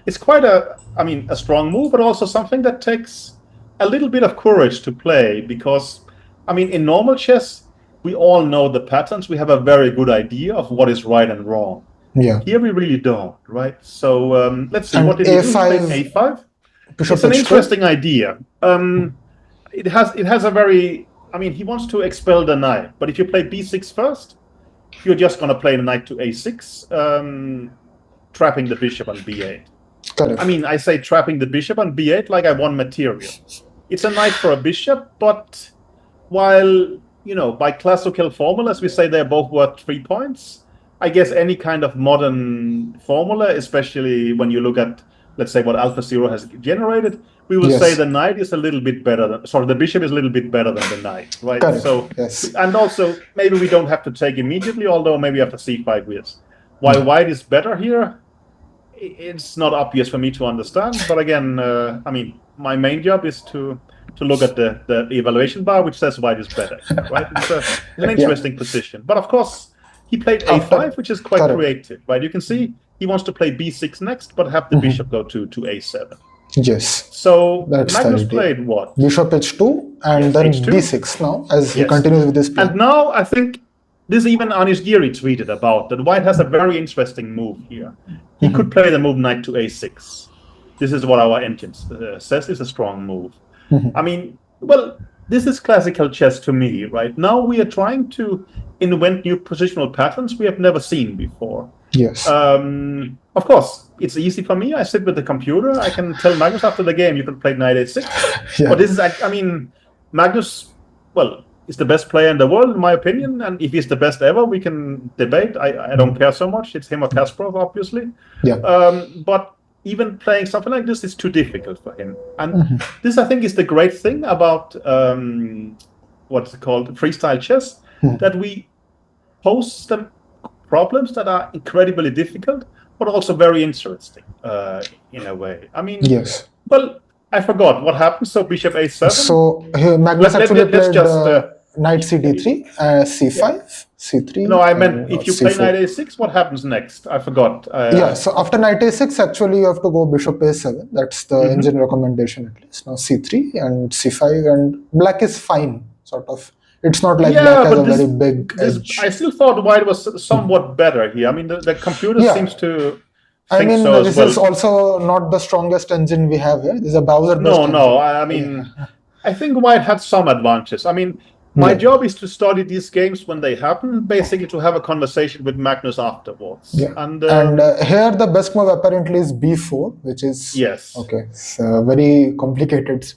It's quite a strong move, but also something that takes a little bit of courage to play because, I mean, in normal chess, we all know the patterns. We have a very good idea of what is right and wrong. Yeah. Here we really don't, right? So let's see. And What did he do? He played a5, a5. bishop It's an h2. interesting idea. It has a very. I mean, he wants to expel the knight, but if you play b6 first, you're just going to play the knight to a6, trapping the bishop on b8. Correct. I mean, I say trapping the bishop on b8 like I won material. It's a knight for a bishop, but while, by classical formulas, we say they're both worth 3 points, I guess any kind of modern formula, especially when you look at, let's say, what AlphaZero has generated, we will say the knight is a little bit better the bishop is a little bit better than the knight, right? Correct. So, yes. and also, maybe we don't have to take immediately, although maybe after c5 years. Why white is better here, it's not obvious for me to understand. But again, I mean, my main job is to look at the evaluation bar, which says white is better, right? It's an interesting position. But of course, he played a5, which is quite creative, right? You can see he wants to play b6 next, but have the bishop go to a7. Yes. So that's Magnus played what? Bishop h2 and then h2? b6 now, as he continues with this plan. And now I think this even Anish Giri tweeted about that white has a very interesting move here. He could play the move knight to a6. This is what our engine says is a strong move. I mean, well, this is classical chess to me, right? Now we are trying to invent new positional patterns we have never seen before. Yes. Of course, it's easy for me. I sit with the computer. I can tell Magnus after the game, you can play knight a6. But this is, I mean, Magnus, well, is the best player in the world, in my opinion. And if he's the best ever, we can debate. I don't care so much. It's him or Kasparov, obviously. Yeah. But even playing something like this is too difficult for him. And this, I think, is the great thing about what's it called, freestyle chess, that we pose them problems that are incredibly difficult, but also very interesting in a way. I mean, yes. Well, I forgot what happened. So bishop a7. So here Magnus actually played knight cd3, c5, c3. No, I meant if you play knight a6, what happens next? I forgot. Yeah, so after knight a6, actually you have to go bishop a7. That's the engine recommendation at least. Now c3 and c5, and black is fine, sort of. It's not like black has a very big edge. I still thought white was somewhat better here. I mean, the computer seems to think so as this well. is also not the strongest engine we have here. This is a browser-based engine. No, I mean, I think white had some advantages. I mean, my job is to study these games when they happen, basically to have a conversation with Magnus afterwards. Yeah. And here the best move apparently is b4, which is okay. It's very complicated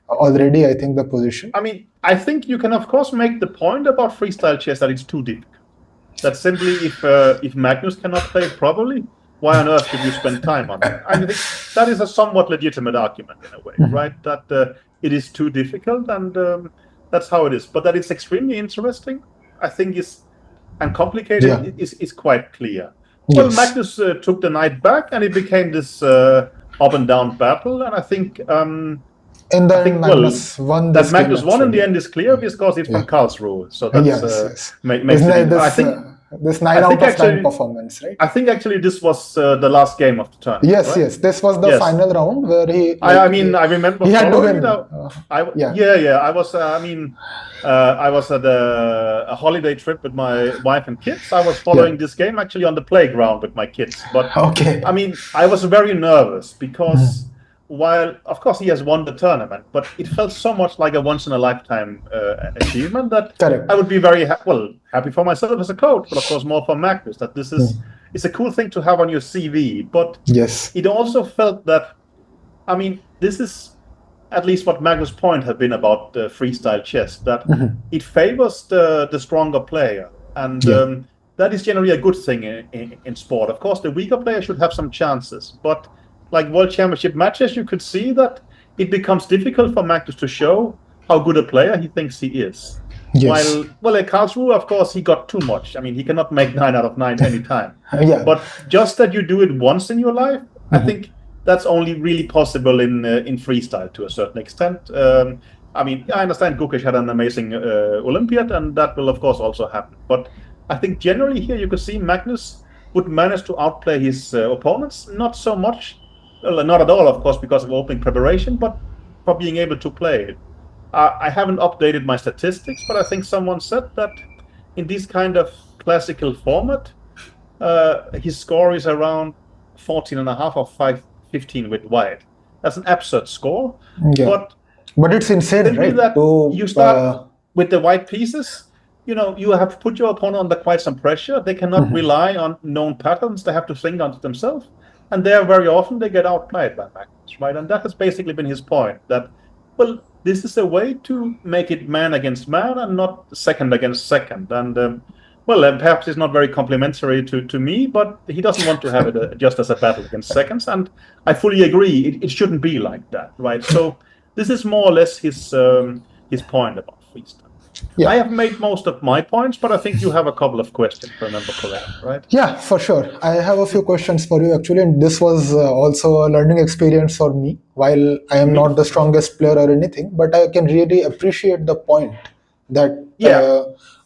already, I think, the position. I mean, I think you can of course make the point about freestyle chess that it's too difficult. That simply if Magnus cannot play it properly, why on earth should you spend time on it? I think that is a somewhat legitimate argument in a way, right? That it is too difficult, and that's how it is. But that it's extremely interesting, I think, and complicated is quite clear. Well, Magnus took the knight back, and it became this up and down battle. And I think in the end, Magnus won. That Magnus won in the end is clear because it's from Karlsruhe. So that's makes it. I think. This 9 out of 10 performance, right? I think actually this was the last game of the tournament. Yes, right? Yes. This was the final round where he. I mean, I remember. He had to win. I was. I was at a holiday trip with my wife and kids. I was following this game actually on the playground with my kids. But I mean, I was very nervous because while of course he has won the tournament, but it felt so much like a once-in-a-lifetime achievement that I would be very happy for myself as a coach, but of course more for Magnus, that this is it's a cool thing to have on your CV. But it also felt that, I mean, this is at least what Magnus' point had been about freestyle chess, that Mhm. it favors the stronger player. And Yeah. that is generally a good thing in sport. Of course, the weaker player should have some chances. But like World Championship matches, you could see that it becomes difficult for Magnus to show how good a player he thinks he is. Yes. Well, at Karlsruhe, of course, he got too much. I mean, he cannot make 9 out of 9 anytime. Yeah. But just that you do it once in your life, I Mhm. think that's only really possible in freestyle to a certain extent. I mean, I understand Gukic had an amazing Olympiad, and that will of course also happen. But I think generally here you could see Magnus would manage to outplay his opponents, not so much, well, not at all, of course, because of opening preparation, but for being able to play it. I haven't updated my statistics, but I think someone said that in this kind of classical format, his score is around 14 and a half or 15 with white. That's an absurd score. Yeah. But But it's insane, simply right? that To you start with the white pieces, you have to put your opponent under quite some pressure. They cannot Mhm. rely on known patterns. They have to think onto themselves. And there, very often, they get outplayed by Magnus, right? And that has basically been his point that, well, this is a way to make it man against man and not second against second. And, well, perhaps it's not very complimentary to me, but he doesn't want to have it just as a battle against seconds. And I fully agree. It shouldn't be like that, right? So this is more or less his point about freestyle. I Yeah. have made most of my points, but I think you have a couple of questions, if I remember correctly, right? Yeah, for sure. I have a few questions for you actually, and this was also a learning experience for me. While I am Me, not the strongest player or anything, but I can really appreciate the point that, yeah.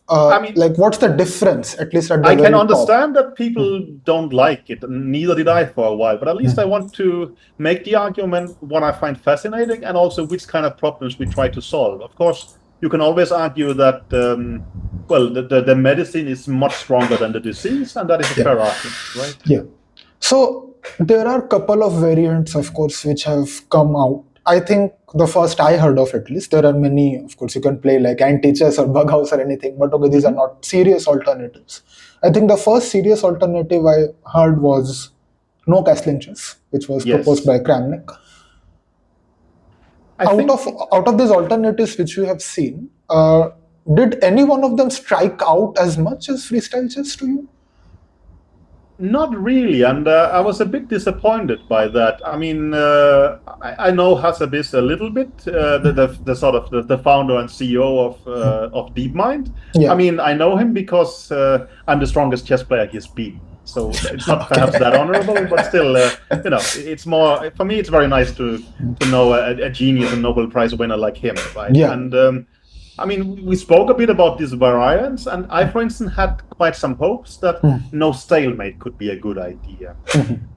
I mean, like, what's the difference, at least at the I can very top? understand that people don't like it, and neither did I for a while, but at least I want to make the argument what I find fascinating and also which kind of problems we try to solve. Of course, you can always argue that, well, the medicine is much stronger than the disease, and that is a Yeah. fair argument, right? Yeah. So there are a couple of variants, of course, which have come out. I think the first I heard of, at least, there are many. Of course, you can play like anti-chess or bug house or anything, but okay, these are Mhm. not serious alternatives. I think the first serious alternative I heard was no castling chess, which was proposed Yes. by Kramnik. I Out of think out of these alternatives which you have seen, did any one of them strike out as much as freestyle chess to you? not really, and I was a bit disappointed by that. I mean, I know Hasabis a little bit, the sort of the founder and CEO of DeepMind. I Yeah. mean, I know him because I'm the strongest chess player he's beaten. So it's not perhaps Okay. that honorable, but still, it's more for me. It's very nice to know a genius and Nobel Prize winner like him, right? Yeah. And I mean, we spoke a bit about these variants, and I, for instance, had quite some hopes that no stalemate could be a good idea.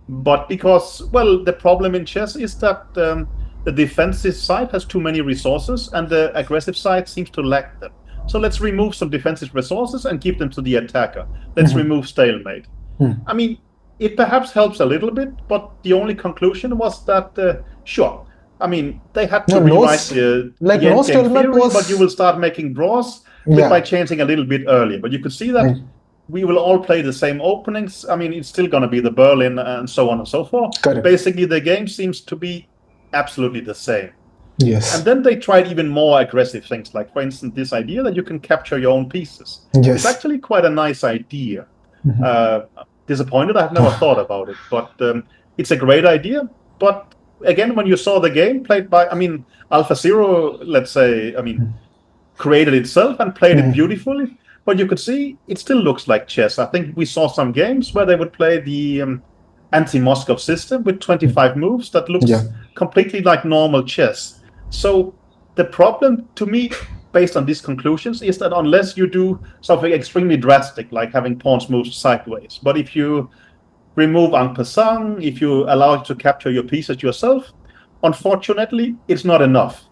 But because, well, the problem in chess is that the defensive side has too many resources and the aggressive side seems to lack them. So let's remove some defensive resources and keep them to the attacker. Let's remove stalemate. I mean, it perhaps helps a little bit, but the only conclusion was that, sure, I mean, they had No, to no, rewrite the like no endgame stalemate theory, but you was. will start making draws by Yeah. changing a little bit earlier. But you could see that Mm. we will all play the same openings. I mean, it's still going to be the Berlin and so on and so forth. Correct. Basically, the game seems to be absolutely the same. And Yes. then they tried even more aggressive things, like, for instance, this idea that you can capture your own pieces. It's Yes. actually quite a nice idea. Uh, Disappointed, I've never thought about it, but it's a great idea. But again, when you saw the game played by, I mean, Alpha Zero, let's say, I mean, created itself and played it beautifully, but you could see it still looks like chess. I think we saw some games where they would play the anti-Moscow system with 25 moves that Yeah. looks completely like normal chess. So the problem to me, based on these conclusions, is that unless you do something extremely drastic, like having pawns move sideways, but if you remove en passant, if you allow it to capture your pieces yourself, unfortunately, it's not enough.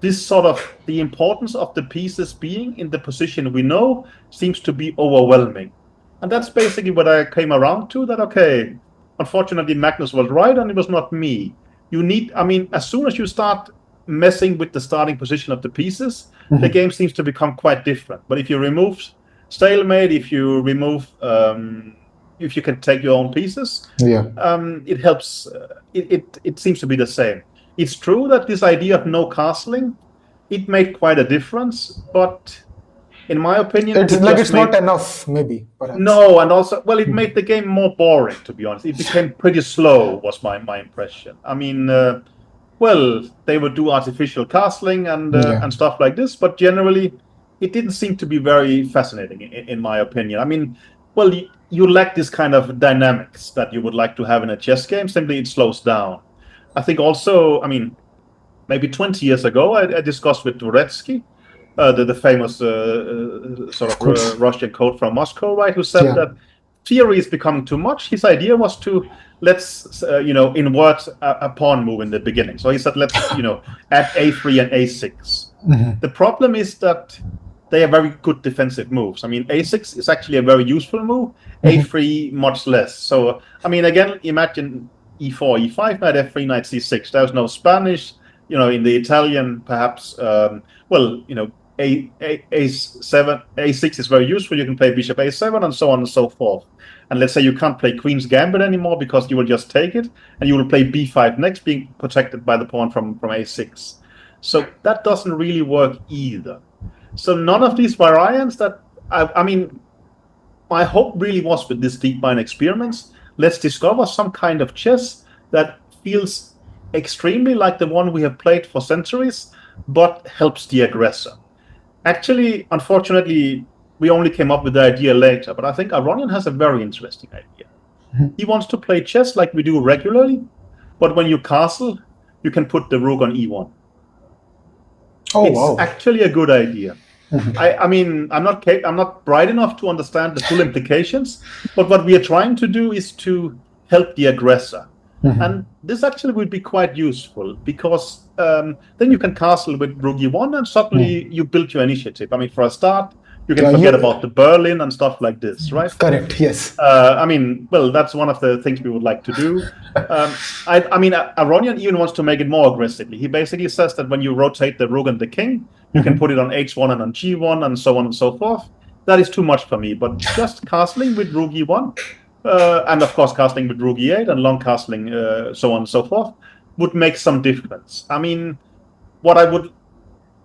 This sort of the importance of the pieces being in the position we know seems to be overwhelming. And that's basically what I came around to, that, okay, unfortunately, Magnus was right and it was not me. You need, I mean, as soon as you start messing with the starting position of the pieces, the game seems to become quite different. But if you remove stalemate, if you remove, if you can take your own pieces, Yeah. it helps. It seems to be the same. it's true that this idea of no castling, it made quite a difference, but in my opinion, it's not enough, maybe, perhaps. No, and also, well, it made the game more boring, to be honest. It became pretty slow, was my impression. I mean, well, they would do artificial castling and stuff like this, but generally, it didn't seem to be very fascinating, in my opinion. I mean, well, you lack this kind of dynamics that you would like to have in a chess game. Simply, it slows down. I think also, I mean, maybe 20 years ago, I discussed with Turetsky, the famous Russian coach from Moscow, right, who said that theory is becoming too much. His idea was to let's invert a pawn move in the beginning. So he said let's add a3 and a6. The problem is that they are very good defensive moves. I mean, a6 is actually a very useful move. A3 much less. So I mean, again, imagine e4, e5, knight f3, knight c6. There's no Spanish. In the Italian, perhaps, a7, a6 is very useful. You can play bishop a7 and so on and so forth. And let's say you can't play Queen's Gambit anymore because you will just take it, and you will play b5 next, being protected by the pawn from a6. So that doesn't really work either. So none of these variants that, I mean, my hope really was with this DeepMind experiments, let's discover some kind of chess that feels extremely like the one we have played for centuries, but helps the aggressor. Actually, unfortunately, we only came up with the idea later, but I think Aronian has a very interesting idea. He wants to play chess like we do regularly, but when you castle, you can put the rook on e1. It's actually a good idea. I mean, I'm not bright enough to understand the full implications, but what we are trying to do is to help the aggressor. And this actually would be quite useful because then you can castle with rook e1 and suddenly you build your initiative. I mean, for a start, you can forget about the Berlin and stuff like this, right? Correct, yes. I mean, well, that's one of the things we would like to do. I mean, Aronian even wants to make it more aggressively. He basically says that when you rotate the rook and the king, you can put it on h1 and on g1 and so on and so forth. That is too much for me, but just castling with rook e1, and of course castling with rook e8 and long castling, so on and so forth, would make some difference. I mean,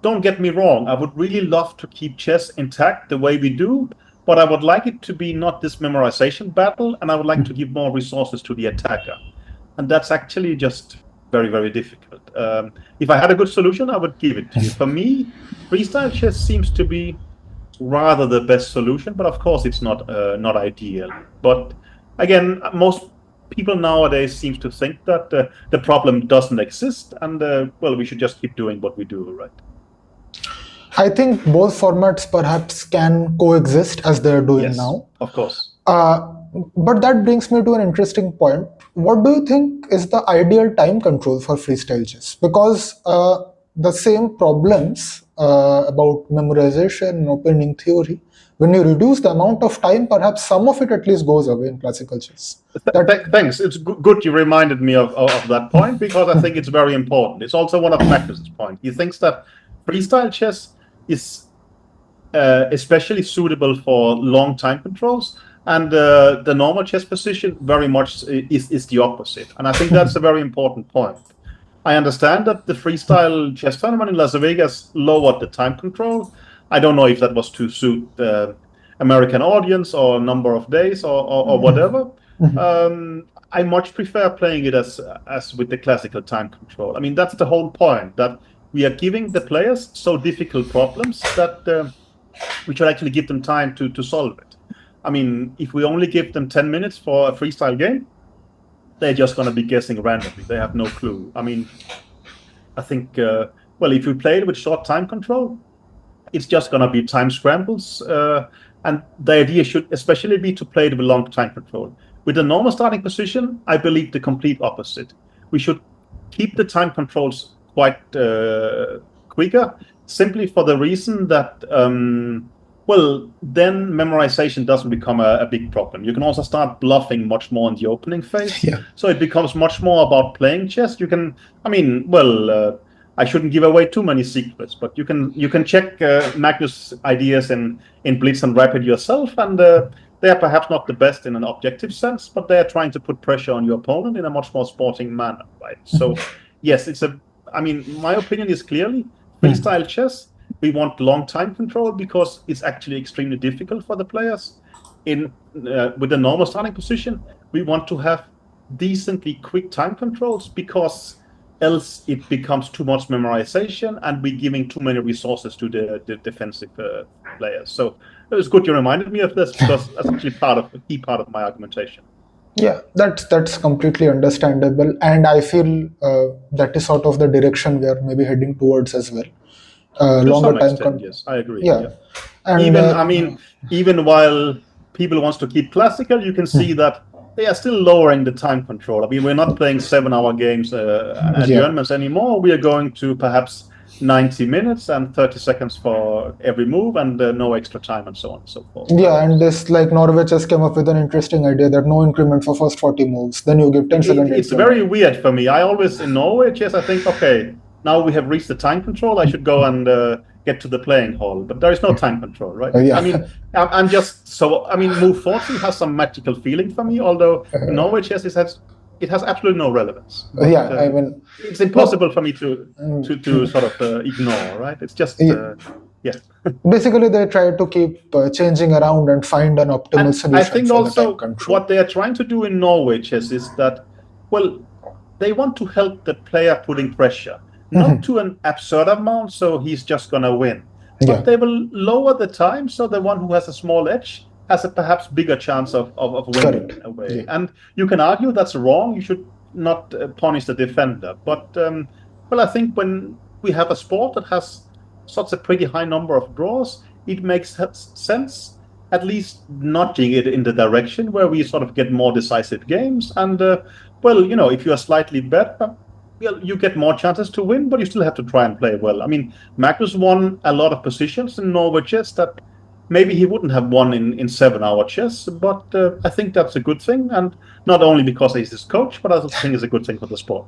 don't get me wrong, I would really love to keep chess intact the way we do, but I would like it to be not this memorization battle, and I would like to give more resources to the attacker. And that's actually just very, very difficult. If I had a good solution, I would give it to you. For me, freestyle chess seems to be rather the best solution, but of course it's not ideal. But again, most people nowadays seem to think that the problem doesn't exist, and well, we should just keep doing what we do, right? I think both formats perhaps can coexist as they're doing now. Of course. But that brings me to an interesting point. What do you think is the ideal time control for freestyle chess? Because the same problems about memorization and opening theory, when you reduce the amount of time, perhaps some of it at least goes away in classical chess. Thanks. It's good you reminded me of that point, because I think it's very important. It's also one of Magnus's points. He thinks that freestyle chess is especially suitable for long time controls, and the normal chess position very much is the opposite. And I think that's a very important point. I understand that the freestyle chess tournament in Las Vegas lowered the time control. I don't know if that was to suit the American audience or number of days or whatever. I much prefer playing it as with the classical time control. I mean, that's the whole point, that we are giving the players so difficult problems that we should actually give them time to solve it. I mean, if we only give them 10 minutes for a freestyle game, they're just going to be guessing randomly. They have no clue. I mean, I think, well, if we play it with short time control, it's just going to be time scrambles. And the idea should especially be to play it with long time control. With the normal starting position, I believe the complete opposite. We should keep the time controls quite quicker, simply for the reason that, well, then memorization doesn't become a big problem. You can also start bluffing much more in the opening phase. Yeah. So it becomes much more about playing chess. You can, I mean, well, I shouldn't give away too many secrets, but you can check Magnus' ideas in Blitz and Rapid yourself, and they are perhaps not the best in an objective sense, but they are trying to put pressure on your opponent in a much more sporting manner, right? So yes, it's a I mean, my opinion is clearly freestyle chess. We want long time control because it's actually extremely difficult for the players. With the normal starting position, we want to have decently quick time controls because else it becomes too much memorization and we're giving too many resources to the defensive players. So it was good you reminded me of this because that's actually a key part of my argumentation. Yeah, that's completely understandable, and I feel that is sort of the direction we are maybe heading towards as well. To Longer some time extent, yes, I agree. yeah, Yeah. and Even, I mean, even while people wants to keep classical, you can see that they are still lowering the time control. I mean, we're not playing 7-hour games yeah, adjournments anymore. We are going to perhaps 90 minutes and 30 seconds for every move and no extra time and so on and so forth. yeah, and this like Norway just came up with an interesting idea that no increment for first 40 moves, then you give 10-second It's increment. very weird for me. I always, in Norway chess, I think, okay, now we have reached the time control. I should go and get to the playing hall. But there is no time control, right? I Yeah, mean, I'm just so. I mean, move 40 has some magical feeling for me. Although in Norway chess, it has absolutely no relevance. But, yeah. I mean, it's no, impossible for me to sort of ignore, right? It's just yeah. yeah. Basically, they try to keep changing around and find an optimal And I solution think for the time also control. what they are trying to do in Norway chess is that, well, they want to help the player putting pressure, not to an absurd amount, so he's just going to win. Yeah, But they will lower the time so the one who has a small edge has a perhaps bigger chance of winning correct. in a way. Yeah. And you can argue that's wrong. You should not punish the defender. But, well, I think when we have a sport that has such a pretty high number of draws, it makes sense at least nudging it in the direction where we sort of get more decisive games. And well, you know, if you are slightly better, well, you get more chances to win, but you still have to try and play well. I mean, Magnus won a lot of positions in Norway chess that maybe he wouldn't have won in 7-hour chess, but I think that's a good thing. And not only because he's his coach, but I also think it's a good thing for the sport.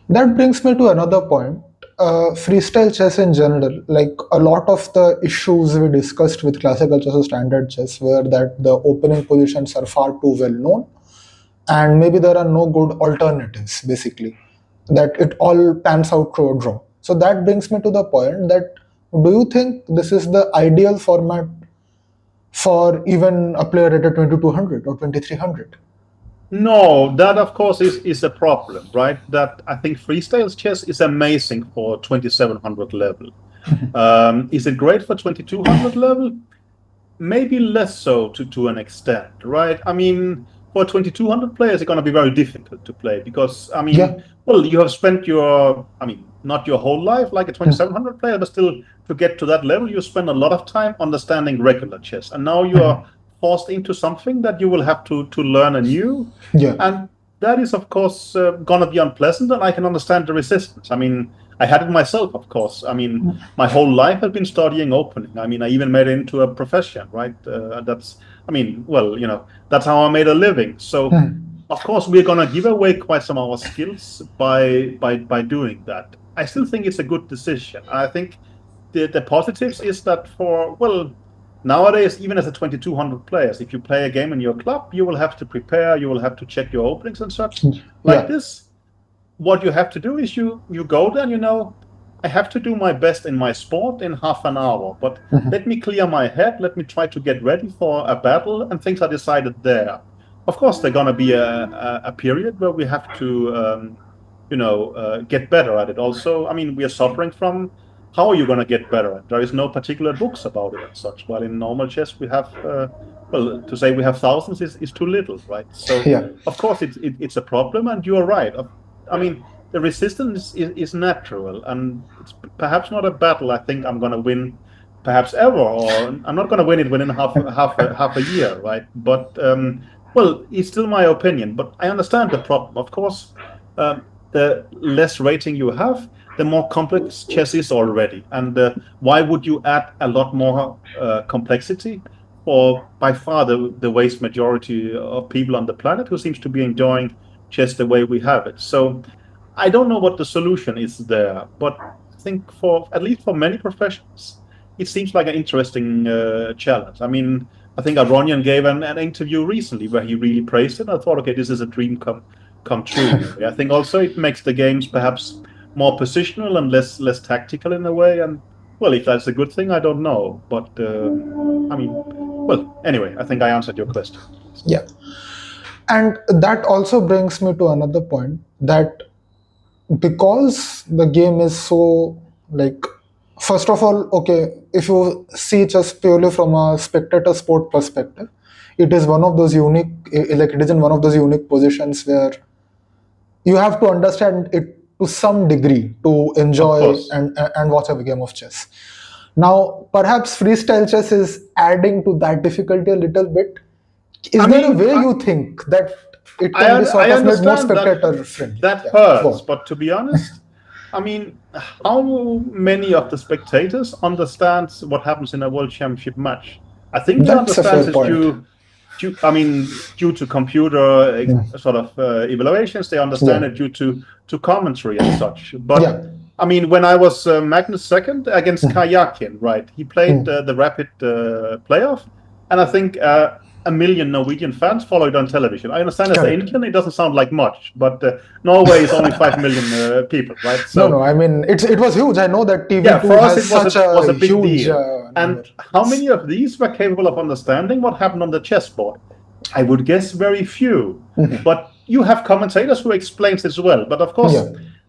That brings me to another point. Freestyle chess in general, like a lot of the issues we discussed with classical chess or standard chess, were that the opening positions are far too well known, and maybe there are no good alternatives, basically, that it all pans out through a draw. So that brings me to the point that do you think this is the ideal format for even a player at a 2200 or 2300? No, that of course is a problem, right? That I think freestyle chess is amazing for 2700 level. Is it great for 2200 level? Maybe less so to an extent, right? I mean, for 2200 players, it's going to be very difficult to play because, I mean, Yeah, well, you have spent I mean, not your whole life like a 2700 player, but still to get to that level, you spend a lot of time understanding regular chess. And now you are forced into something that you will have to learn anew. yeah, And that is, of course, going to be unpleasant. And I can understand the resistance. I mean, I had it myself, of course. I mean, my whole life I've been studying opening. I mean, I even made it into a profession, right? I mean, well, you know, that's how I made a living. So, of course, we're gonna give away quite some of our skills by doing that. I still think it's a good decision. I think the positives is that nowadays, even as a 2200 players, if you play a game in your club, you will have to prepare, you will have to check your openings and such. Like yeah, this, what you have to do is you go there and you know, I have to do my best in my sport in half an hour, but let me clear my head, let me try to get ready for a battle, and things are decided there. Of course, there's going to be a period where we have to get better at it. Also, I mean, we are suffering from how are you going to get better at? There is no particular books about it and such. While in normal chess, we have to say we have thousands is too little, right? So yeah. of course it's a problem, and you are right. I mean, the resistance is natural, and it's perhaps not a battle I think I'm going to win, perhaps ever, or I'm not going to win it within half a year, right? But well, it's still my opinion. But I understand the problem. Of course, the less rating you have, the more complex chess is already. And why would you add a lot more complexity for by far the vast majority of people on the planet who seems to be enjoying chess the way we have it? So I don't know what the solution is there, but I think for at least for many professions, it seems like an interesting challenge. I mean, I think Aronian gave an interview recently where he really praised it. I thought, okay, this is a dream come true. I think also it makes the games perhaps more positional and less tactical in a way. And well, if that's a good thing, I don't know. But I mean, well, anyway, I think I answered your question. Yeah. And that also brings me to another point, that because the game is so, like, first of all, okay, if you see just purely from a spectator sport perspective, it is one of those unique, like it is in one of those unique positions where you have to understand it to some degree to enjoy and watch a game of chess. Now, perhaps freestyle chess is adding to that difficulty a little bit. Is there a way you think that it can be sort of made more spectator friendly? That hurts, but to be honest, I mean, how many of the spectators understand what happens in a world championship match? I think they understand it due to computer sort of evaluations. They understand it due to commentary and such. But I mean, when I was Magnus second against Kayakin, right? He played the rapid playoff, and I think 1 million Norwegian fans follow it on television. I understand as an Indian, it doesn't sound like much, but Norway is only 5 million people, right? So, no, I mean, it was huge. I know that TV2 for us has was a big huge deal. And how many of these were capable of understanding what happened on the chessboard? I would guess very few. But you have commentators who explain this well. But of course,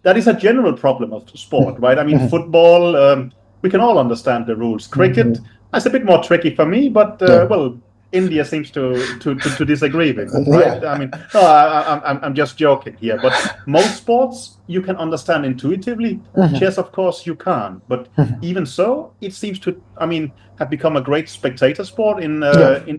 that is a general problem of sport, right? I mean, football, we can all understand the rules. Cricket, that's a bit more tricky for me, but well, India seems to disagree with it, right? I mean, no, I'm just joking here. But most sports you can understand intuitively. Chess, of course, you can't. But even so, it seems to, I mean, have become a great spectator sport in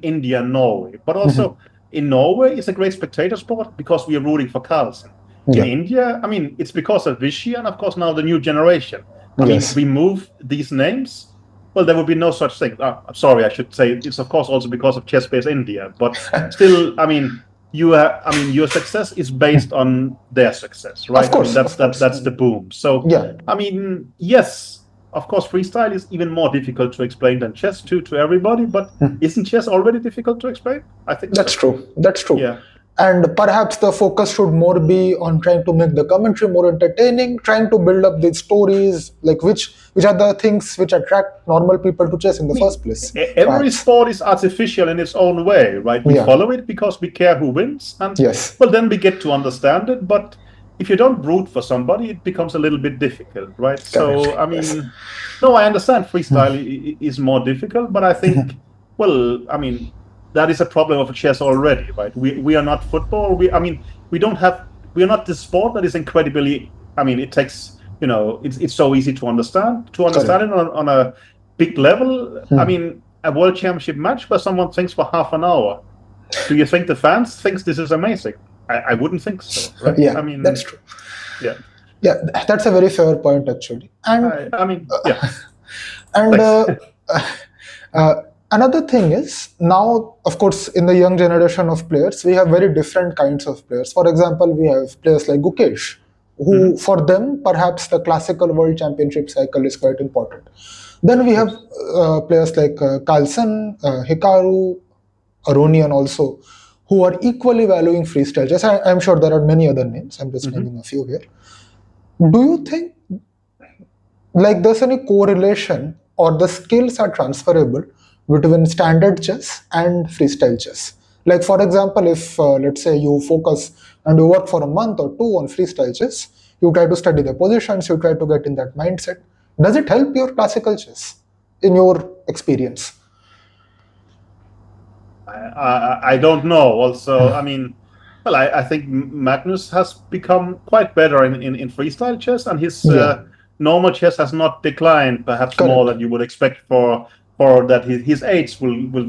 India and Norway. But also in Norway, it's a great spectator sport because we are rooting for Carlsen. In India, I mean, it's because of Vishy and, of course, now the new generation. I mean, remove these names, well, there would be no such thing. I'm sorry, I should say it's of course also because of chess-based India, but still, I mean, your success is based on their success, right? Of course, I mean, that's the boom. So, I mean, yes, of course, freestyle is even more difficult to explain than chess to everybody. But isn't chess already difficult to explain? I think that's true. That's true. Yeah. And perhaps the focus should more be on trying to make the commentary more entertaining, trying to build up these stories, like which are the things which attract normal people to chess in the first place. Every sport is artificial in its own way, right? We follow it because we care who wins, and well, then we get to understand it. But if you don't root for somebody, it becomes a little bit difficult, right? So, I mean, no, I understand freestyle is more difficult, but I think, well, I mean, that is a problem of chess already, right? We are not football. We are not the sport that is incredibly, I mean, it takes, you know, it's so easy to understand. To understand it on a big level, I mean, a world championship match where someone thinks for half an hour. Do you think the fans thinks this is amazing? I wouldn't think so, right? Yeah, I mean, that's true. Yeah, that's a very fair point, actually. And I mean, and another thing is, now, of course, in the young generation of players, we have very different kinds of players. For example, we have players like Gukesh, who, for them, perhaps the classical world championship cycle is quite important. Then we have players like Carlsen, Hikaru, Aronian also, who are equally valuing freestyle chess. I'm sure there are many other names. I'm just naming a few here. Do you think, like, there's any correlation or the skills are transferable between standard chess and freestyle chess? Like, for example, if let's say you focus and you work for a month or two on freestyle chess, you try to study the positions, you try to get in that mindset. Does it help your classical chess in your experience? I don't know. Also, I mean, well, I think Magnus has become quite better in freestyle chess, and his normal chess has not declined, perhaps more than you would expect for that. His age will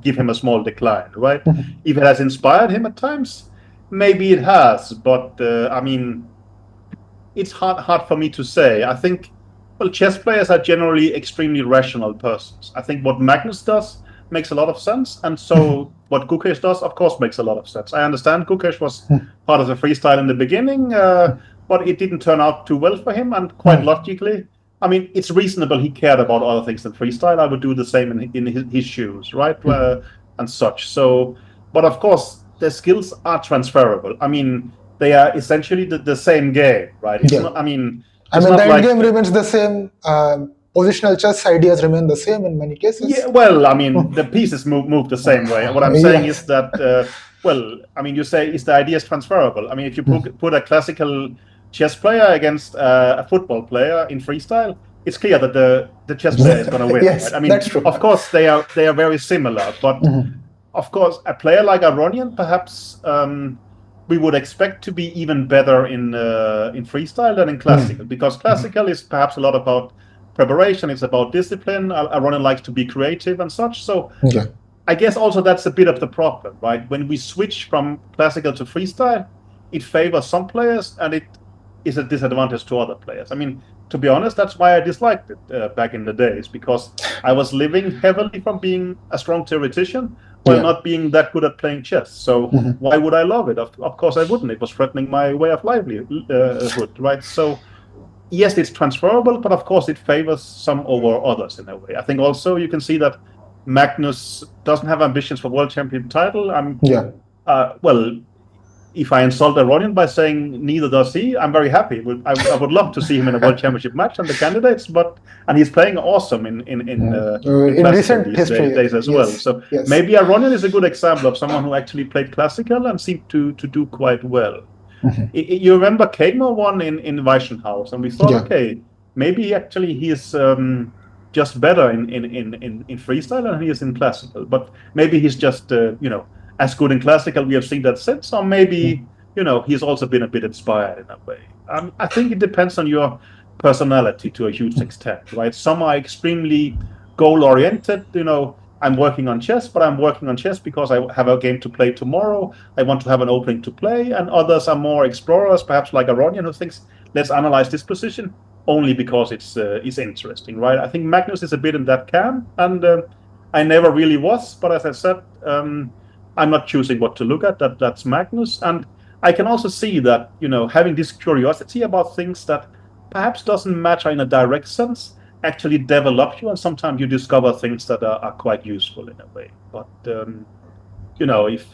give him a small decline, right? If it has inspired him at times, maybe it has, but I mean, it's hard for me to say. I think, well, chess players are generally extremely rational persons. I think what Magnus does makes a lot of sense, and so what Gukesh does, of course, makes a lot of sense. I understand Gukesh was part of the freestyle in the beginning, but it didn't turn out too well for him, and quite logically, I mean, it's reasonable he cared about other things than freestyle. I would do the same in his shoes, right? And such. So, but of course, their skills are transferable. I mean, they are essentially the same game, right? It's not, I mean, it's the not end like game remains the same. Positional chess ideas remain the same in many cases. yeah, well, I mean, the pieces move the same way. What I'm saying is that, well, I mean, you say is the ideas transferable? I mean, if you put a classical chess player against a football player in freestyle, it's clear that the chess player is going to win. Yes, right? I mean, that's true. of course they are very similar, but of course a player like Aronian, perhaps we would expect to be even better in freestyle than in classical, because classical is perhaps a lot about preparation. It's about discipline. Aronian likes to be creative and such. So I guess also that's a bit of the problem, right? When we switch from classical to freestyle, it favors some players and it is a disadvantage to other players. I mean, to be honest, that's why I disliked it back in the days, because I was living heavily from being a strong theoretician while not being that good at playing chess. So why would I love it? Of course I wouldn't. It was threatening my way of livelihood, right? So yes, it's transferable, but of course it favors some over others in a way. I think also you can see that Magnus doesn't have ambitions for world champion title. Well, if I insult Aronian by saying neither does he, I'm very happy. I would love to see him in a world championship match and the candidates, and he's playing awesome in recent history days as well. So maybe Aronian is a good example of someone who actually played classical and seemed to do quite well. You remember Kagmer won in Weichenhaus, and we thought, okay, maybe he is just better in freestyle than he is in classical, but maybe he's just as good in classical. We have seen that since, or maybe he's also been a bit inspired in that way. I think it depends on your personality to a huge extent, right? Some are extremely goal-oriented. I'm working on chess, but I'm working on chess because I have a game to play tomorrow. I want to have an opening to play. And others are more explorers, perhaps like Aronian, who thinks, let's analyze this position only because it's interesting, right? I think Magnus is a bit in that camp, and I never really was. But as I said, I'm not choosing what to look at. That's Magnus. And I can also see that, having this curiosity about things that perhaps doesn't matter in a direct sense actually develop you, and sometimes you discover things that are quite useful in a way. But if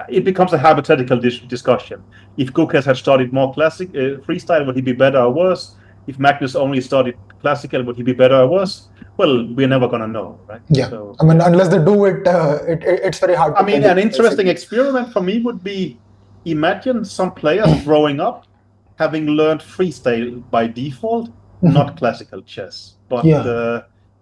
it becomes a hypothetical discussion. If Gukes had studied more classic freestyle, would he be better or worse? If Magnus only studied classical, would he be better or worse? Well, we're never gonna know, right? So, I mean, unless they do it, it's very hard. I mean, an interesting experiment for me would be, imagine some players growing up having learned freestyle by default, not classical chess. But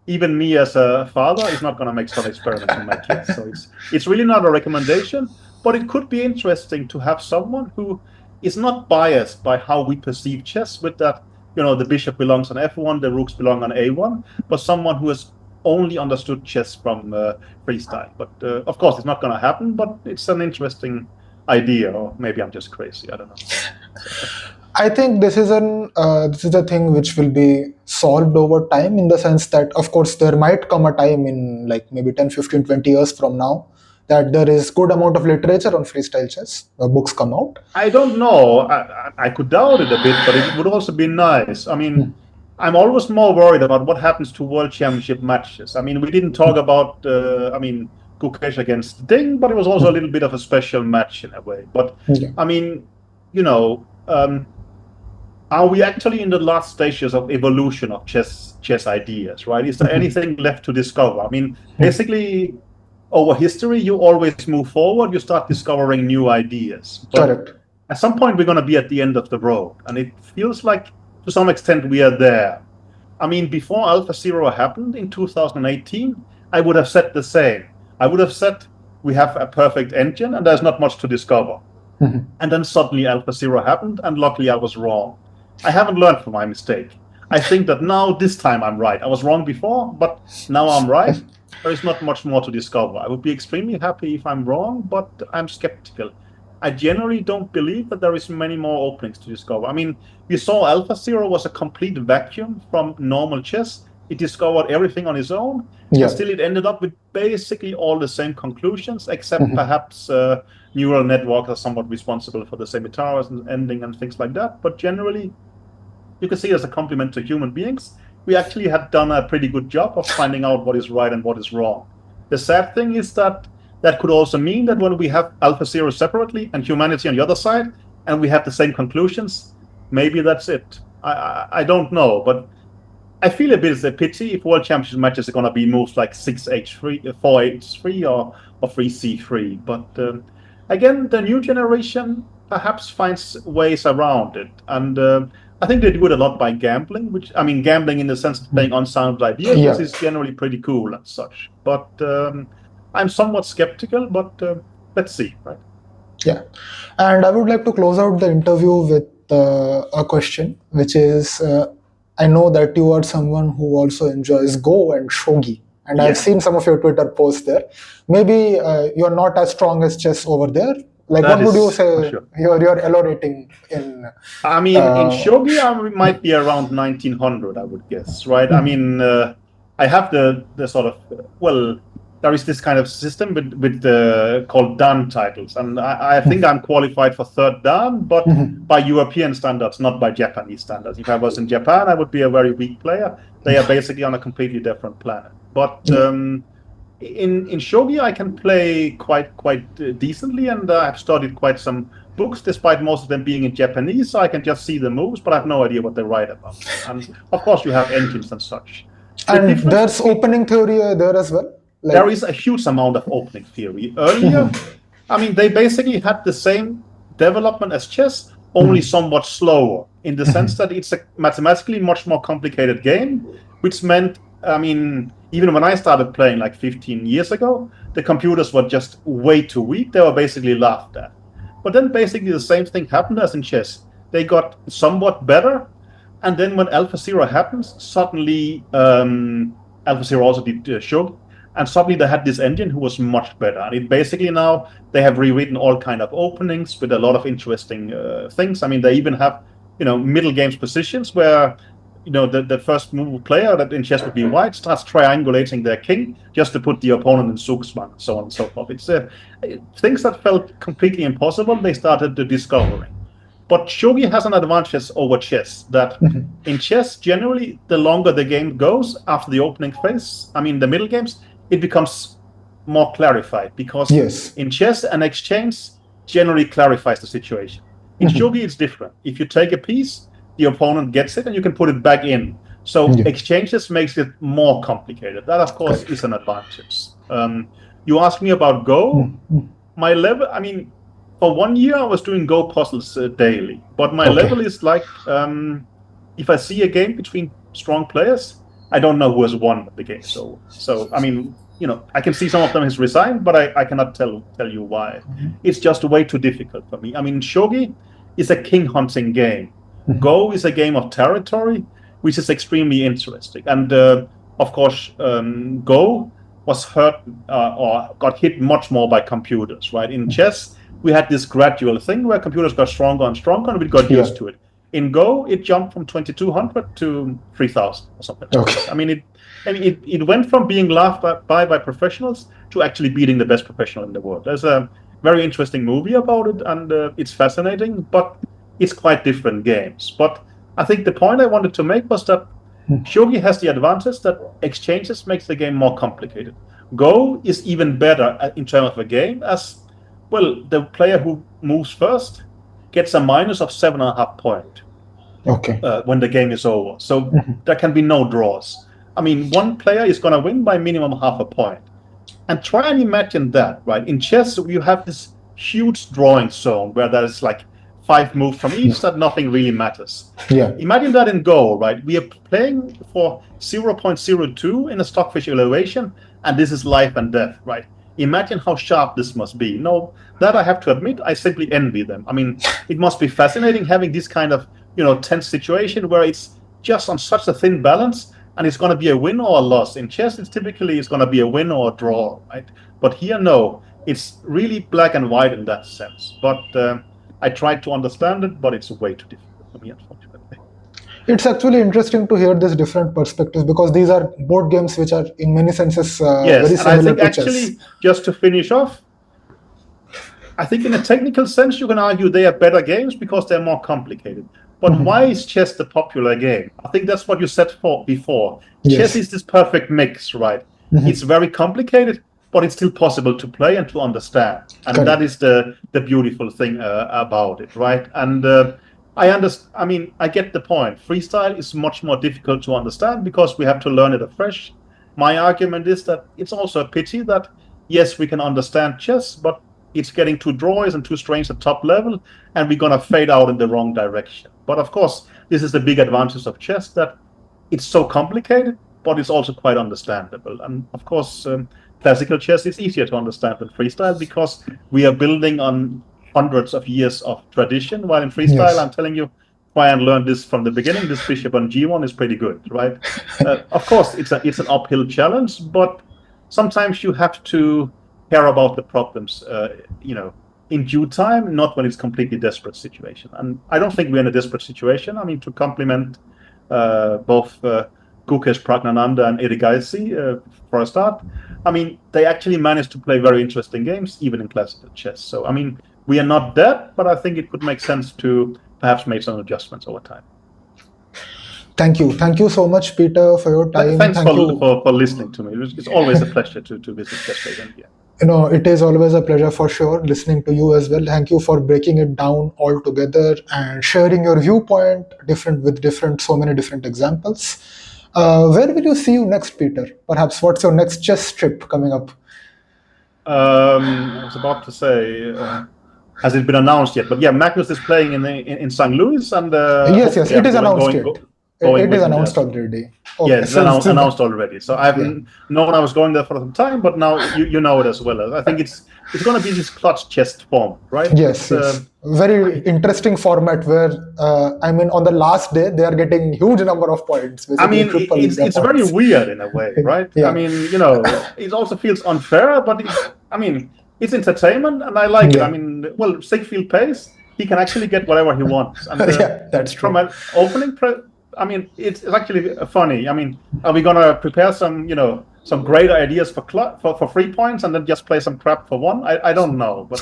even me as a father is not going to make some experiments on my kids. So it's really not a recommendation, but it could be interesting to have someone who is not biased by how we perceive chess, with that, the bishop belongs on f1, the rooks belong on a1, but someone who has only understood chess from freestyle. But of course, it's not going to happen, but it's an interesting idea, or maybe I'm just crazy. I don't know. I think this is a thing which will be solved over time, in the sense that, of course, there might come a time in like maybe 10, 15, 20 years from now that there is good amount of literature on freestyle chess. Books come out. I don't know. I could doubt it a bit, but it would also be nice. I mean, I'm always more worried about what happens to world championship matches. I mean, we didn't talk about, Gukes against Ding, but it was also a little bit of a special match in a way. But I mean, are we actually in the last stages of evolution of chess ideas, right? Is there anything left to discover? I mean, basically, over history, you always move forward, you start discovering new ideas. But correct. At some point, we're going to be at the end of the road. And it feels like, to some extent, we are there. I mean, before AlphaZero happened in 2018, I would have said the same. I would have said, we have a perfect engine and there's not much to discover. And then suddenly AlphaZero happened, and luckily I was wrong. I haven't learned from my mistake. I think that now, this time, I'm right. I was wrong before, but now I'm right. There is not much more to discover. I would be extremely happy if I'm wrong, but I'm skeptical. I generally don't believe that there is many more openings to discover. I mean, we saw AlphaZero was a complete vacuum from normal chess. It discovered everything on its own, and still it ended up with basically all the same conclusions, except perhaps neural networks are somewhat responsible for the semi-towers and ending and things like that. But generally, you can see it as a compliment to human beings. We actually had done a pretty good job of finding out what is right and what is wrong. The sad thing is that could also mean that when we have AlphaZero separately and humanity on the other side, and we have the same conclusions, maybe that's it. I don't know, but I feel a bit as a pity if World Championship matches are going to be moves like 6H3, 4H3, or 3C3. But again, the new generation perhaps finds ways around it. And I think they do it a lot by gambling, gambling in the sense of playing unsound ideas, Yeah. which is generally pretty cool and such. But I'm somewhat skeptical, but let's see, right? Yeah. And I would like to close out the interview with a question, which is I know that you are someone who also enjoys Go and Shogi. And I've seen some of your Twitter posts there. Maybe you're not as strong as chess over there. Like, That what would you is say for sure. your elo rating in? In Shogi, I might be around 1900, I would guess, right? I have the sort of, there is this kind of system with called Dan titles, and I think I'm qualified for third Dan, but by European standards, not by Japanese standards. If I was in Japan, I would be a very weak player. They are basically on a completely different planet. But in Shogi, I can play quite decently, and I've studied quite some books, despite most of them being in Japanese, so I can just see the moves, but I have no idea what they write about. And of course, you have engines and such. And there's opening theory there as well. Like, there is a huge amount of opening theory. Earlier, they basically had the same development as chess, only somewhat slower, in the sense that it's a mathematically much more complicated game, which meant, even when I started playing like 15 years ago, the computers were just way too weak. They were basically laughed at. But then basically the same thing happened as in chess. They got somewhat better, and then when AlphaZero happens, suddenly AlphaZero also did Shogi, and suddenly they had this engine who was much better. And it basically now they have rewritten all kind of openings with a lot of interesting things. They even have middle games positions where the first move player that in chess would be white starts triangulating their king just to put the opponent in Zugzwang, so on and so forth. It's things that felt completely impossible, they started discovering. But Shogi has an advantage over chess, that in chess, generally, the longer the game goes after the opening phase, the middle games, it becomes more clarified, because in chess, an exchange generally clarifies the situation. In Shogi, it's different. If you take a piece, the opponent gets it and you can put it back in. So exchanges makes it more complicated. That, of course, is an advantage. You asked me about Go. My level, for 1 year I was doing Go puzzles daily, but my level is like, if I see a game between strong players, I don't know who has won the game. So I can see some of them has resigned, but I cannot tell you why. It's just way too difficult for me. Shogi is a king hunting game. Go is a game of territory, which is extremely interesting. And of course, Go was hurt or got hit much more by computers, right? In chess, we had this gradual thing where computers got stronger and stronger, and we got used to it. In Go, it jumped from 2200 to 3000 or something. It went from being laughed by professionals to actually beating the best professional in the world. There's a very interesting movie about it, and it's fascinating, but it's quite different games. But I think the point I wanted to make was that Shogi has the advantage that exchanges makes the game more complicated. Go is even better in terms of a game, as well, the player who moves first gets a minus of 7.5 points when the game is over. So there can be no draws. One player is going to win by minimum 0.5 point. And try and imagine that, right? In chess, you have this huge drawing zone where there's like 5 moves from each that nothing really matters. Imagine that in Go, right? We are playing for 0.02 in a stockfish evaluation, and this is life and death, right? Imagine how sharp this must be. No, that I have to admit, I simply envy them. It must be fascinating having this kind of tense situation where it's just on such a thin balance, and it's going to be a win or a loss. In chess, it's typically going to be a win or a draw, right? But here, no, it's really black and white in that sense. But I tried to understand it, but it's way too difficult for me, unfortunately. It's actually interesting to hear this different perspectives, because these are board games which are in many senses very similar to chess. Just to finish off, I think in a technical sense you can argue they are better games because they're more complicated. But why is chess the popular game? I think that's what you said before. Chess is this perfect mix, right? It's very complicated, but it's still possible to play and to understand. And Correct. that is the beautiful thing about it, right? And I understand. I mean, I get the point. Freestyle is much more difficult to understand because we have to learn it afresh. My argument is that it's also a pity that, yes, we can understand chess, but it's getting too drawy and too strange at top level, and we're going to fade out in the wrong direction. But of course, this is the big advantage of chess, that it's so complicated, but it's also quite understandable. And of course, classical chess is easier to understand than freestyle because we are building on hundreds of years of tradition, while in freestyle, Yes. I'm telling you, try and learn this from the beginning. This bishop on g1 is pretty good, right? Of course, it's an uphill challenge, but sometimes you have to care about the problems, in due time, not when it's completely desperate situation. And I don't think we're in a desperate situation. I mean, to complement both Gukesh Pragnananda and Erigaisi for a start, I mean, they actually managed to play very interesting games, even in classical chess. So, I mean, we are not dead, but I think it could make sense to perhaps make some adjustments over time. Thank you so much, Peter, for your time. Thanks Thank you for listening to me. It's always a pleasure to visit Chess India. It is always a pleasure for sure listening to you as well. Thank you for breaking it down all together and sharing your viewpoint so many different examples. Where will you see you next, Peter? Perhaps what's your next chess trip coming up? I was about to say, has it been announced yet? But yeah, Magnus is playing in St. Louis, and Yes, it is announced yet. It is announced already. Okay. Yes, it's announced already. So I've known I was going there for some time, but now you know it as well. I think it's going to be this clutch chess form, right? Yes. Very interesting format where, on the last day, they are getting huge number of points. I mean, it's very weird in a way, right? Yeah. I mean, it also feels unfair, but it's entertainment, and I like it. I mean, well, Sigfield pays, he can actually get whatever he wants. And, yeah, that's true. From an opening, I mean, it's actually funny. I mean, are we gonna prepare some great ideas for 3 points and then just play some crap for 1? I don't know, but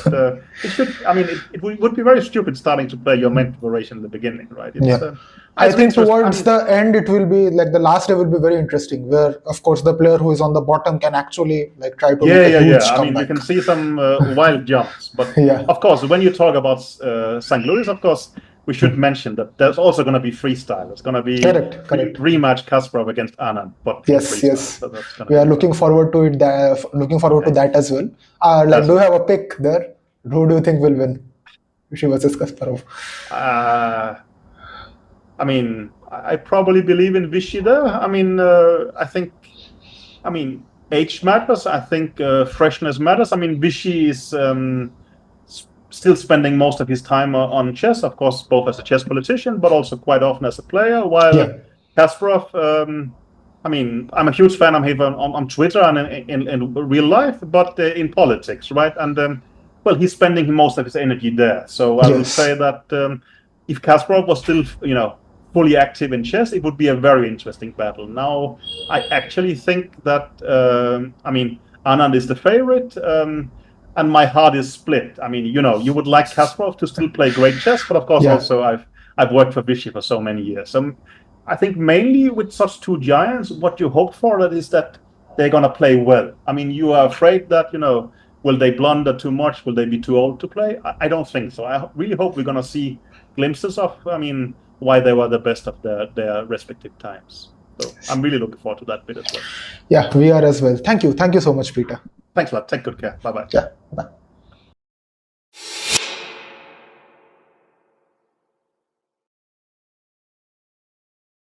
it should. I mean, it would be very stupid starting to play your main preparation in the beginning, right? I think towards the end, it will be like the last day will be very interesting, where of course the player who is on the bottom can actually try to make a huge comeback. I mean, you can see some wild jumps, but of course, when you talk about St. Louis, of course, we should mention that there's also going to be freestyle. It's going to be correct. rematch Kasparov against Anand. But yes. So we are looking forward to it. To that as well. Do you have a pick there? Who do you think will win? Vishy versus Kasparov. I mean, I probably believe in Vishy there. I mean, age matters. I think freshness matters. I mean, Vishy is still spending most of his time on chess, of course, both as a chess politician, but also quite often as a player. While Kasparov, I'm a huge fan of him on Twitter and in real life, but in politics, right? And he's spending most of his energy there. So I would say that if Kasparov was still, fully active in chess, it would be a very interesting battle. Now, I actually think that, Anand is the favorite. And my heart is split. I mean, you would like Kasparov to still play great chess, but of course also I've worked for Vishy for so many years. So I think mainly with such two giants, what you hope for is that they're going to play well. I mean, you are afraid that, will they blunder too much? Will they be too old to play? I don't think so. I really hope we're going to see glimpses of, why they were the best of their respective times. So I'm really looking forward to that bit as well. Yeah, we are as well. Thank you so much, Peter. Thanks a lot. Take good care. Bye-bye. Yeah, bye.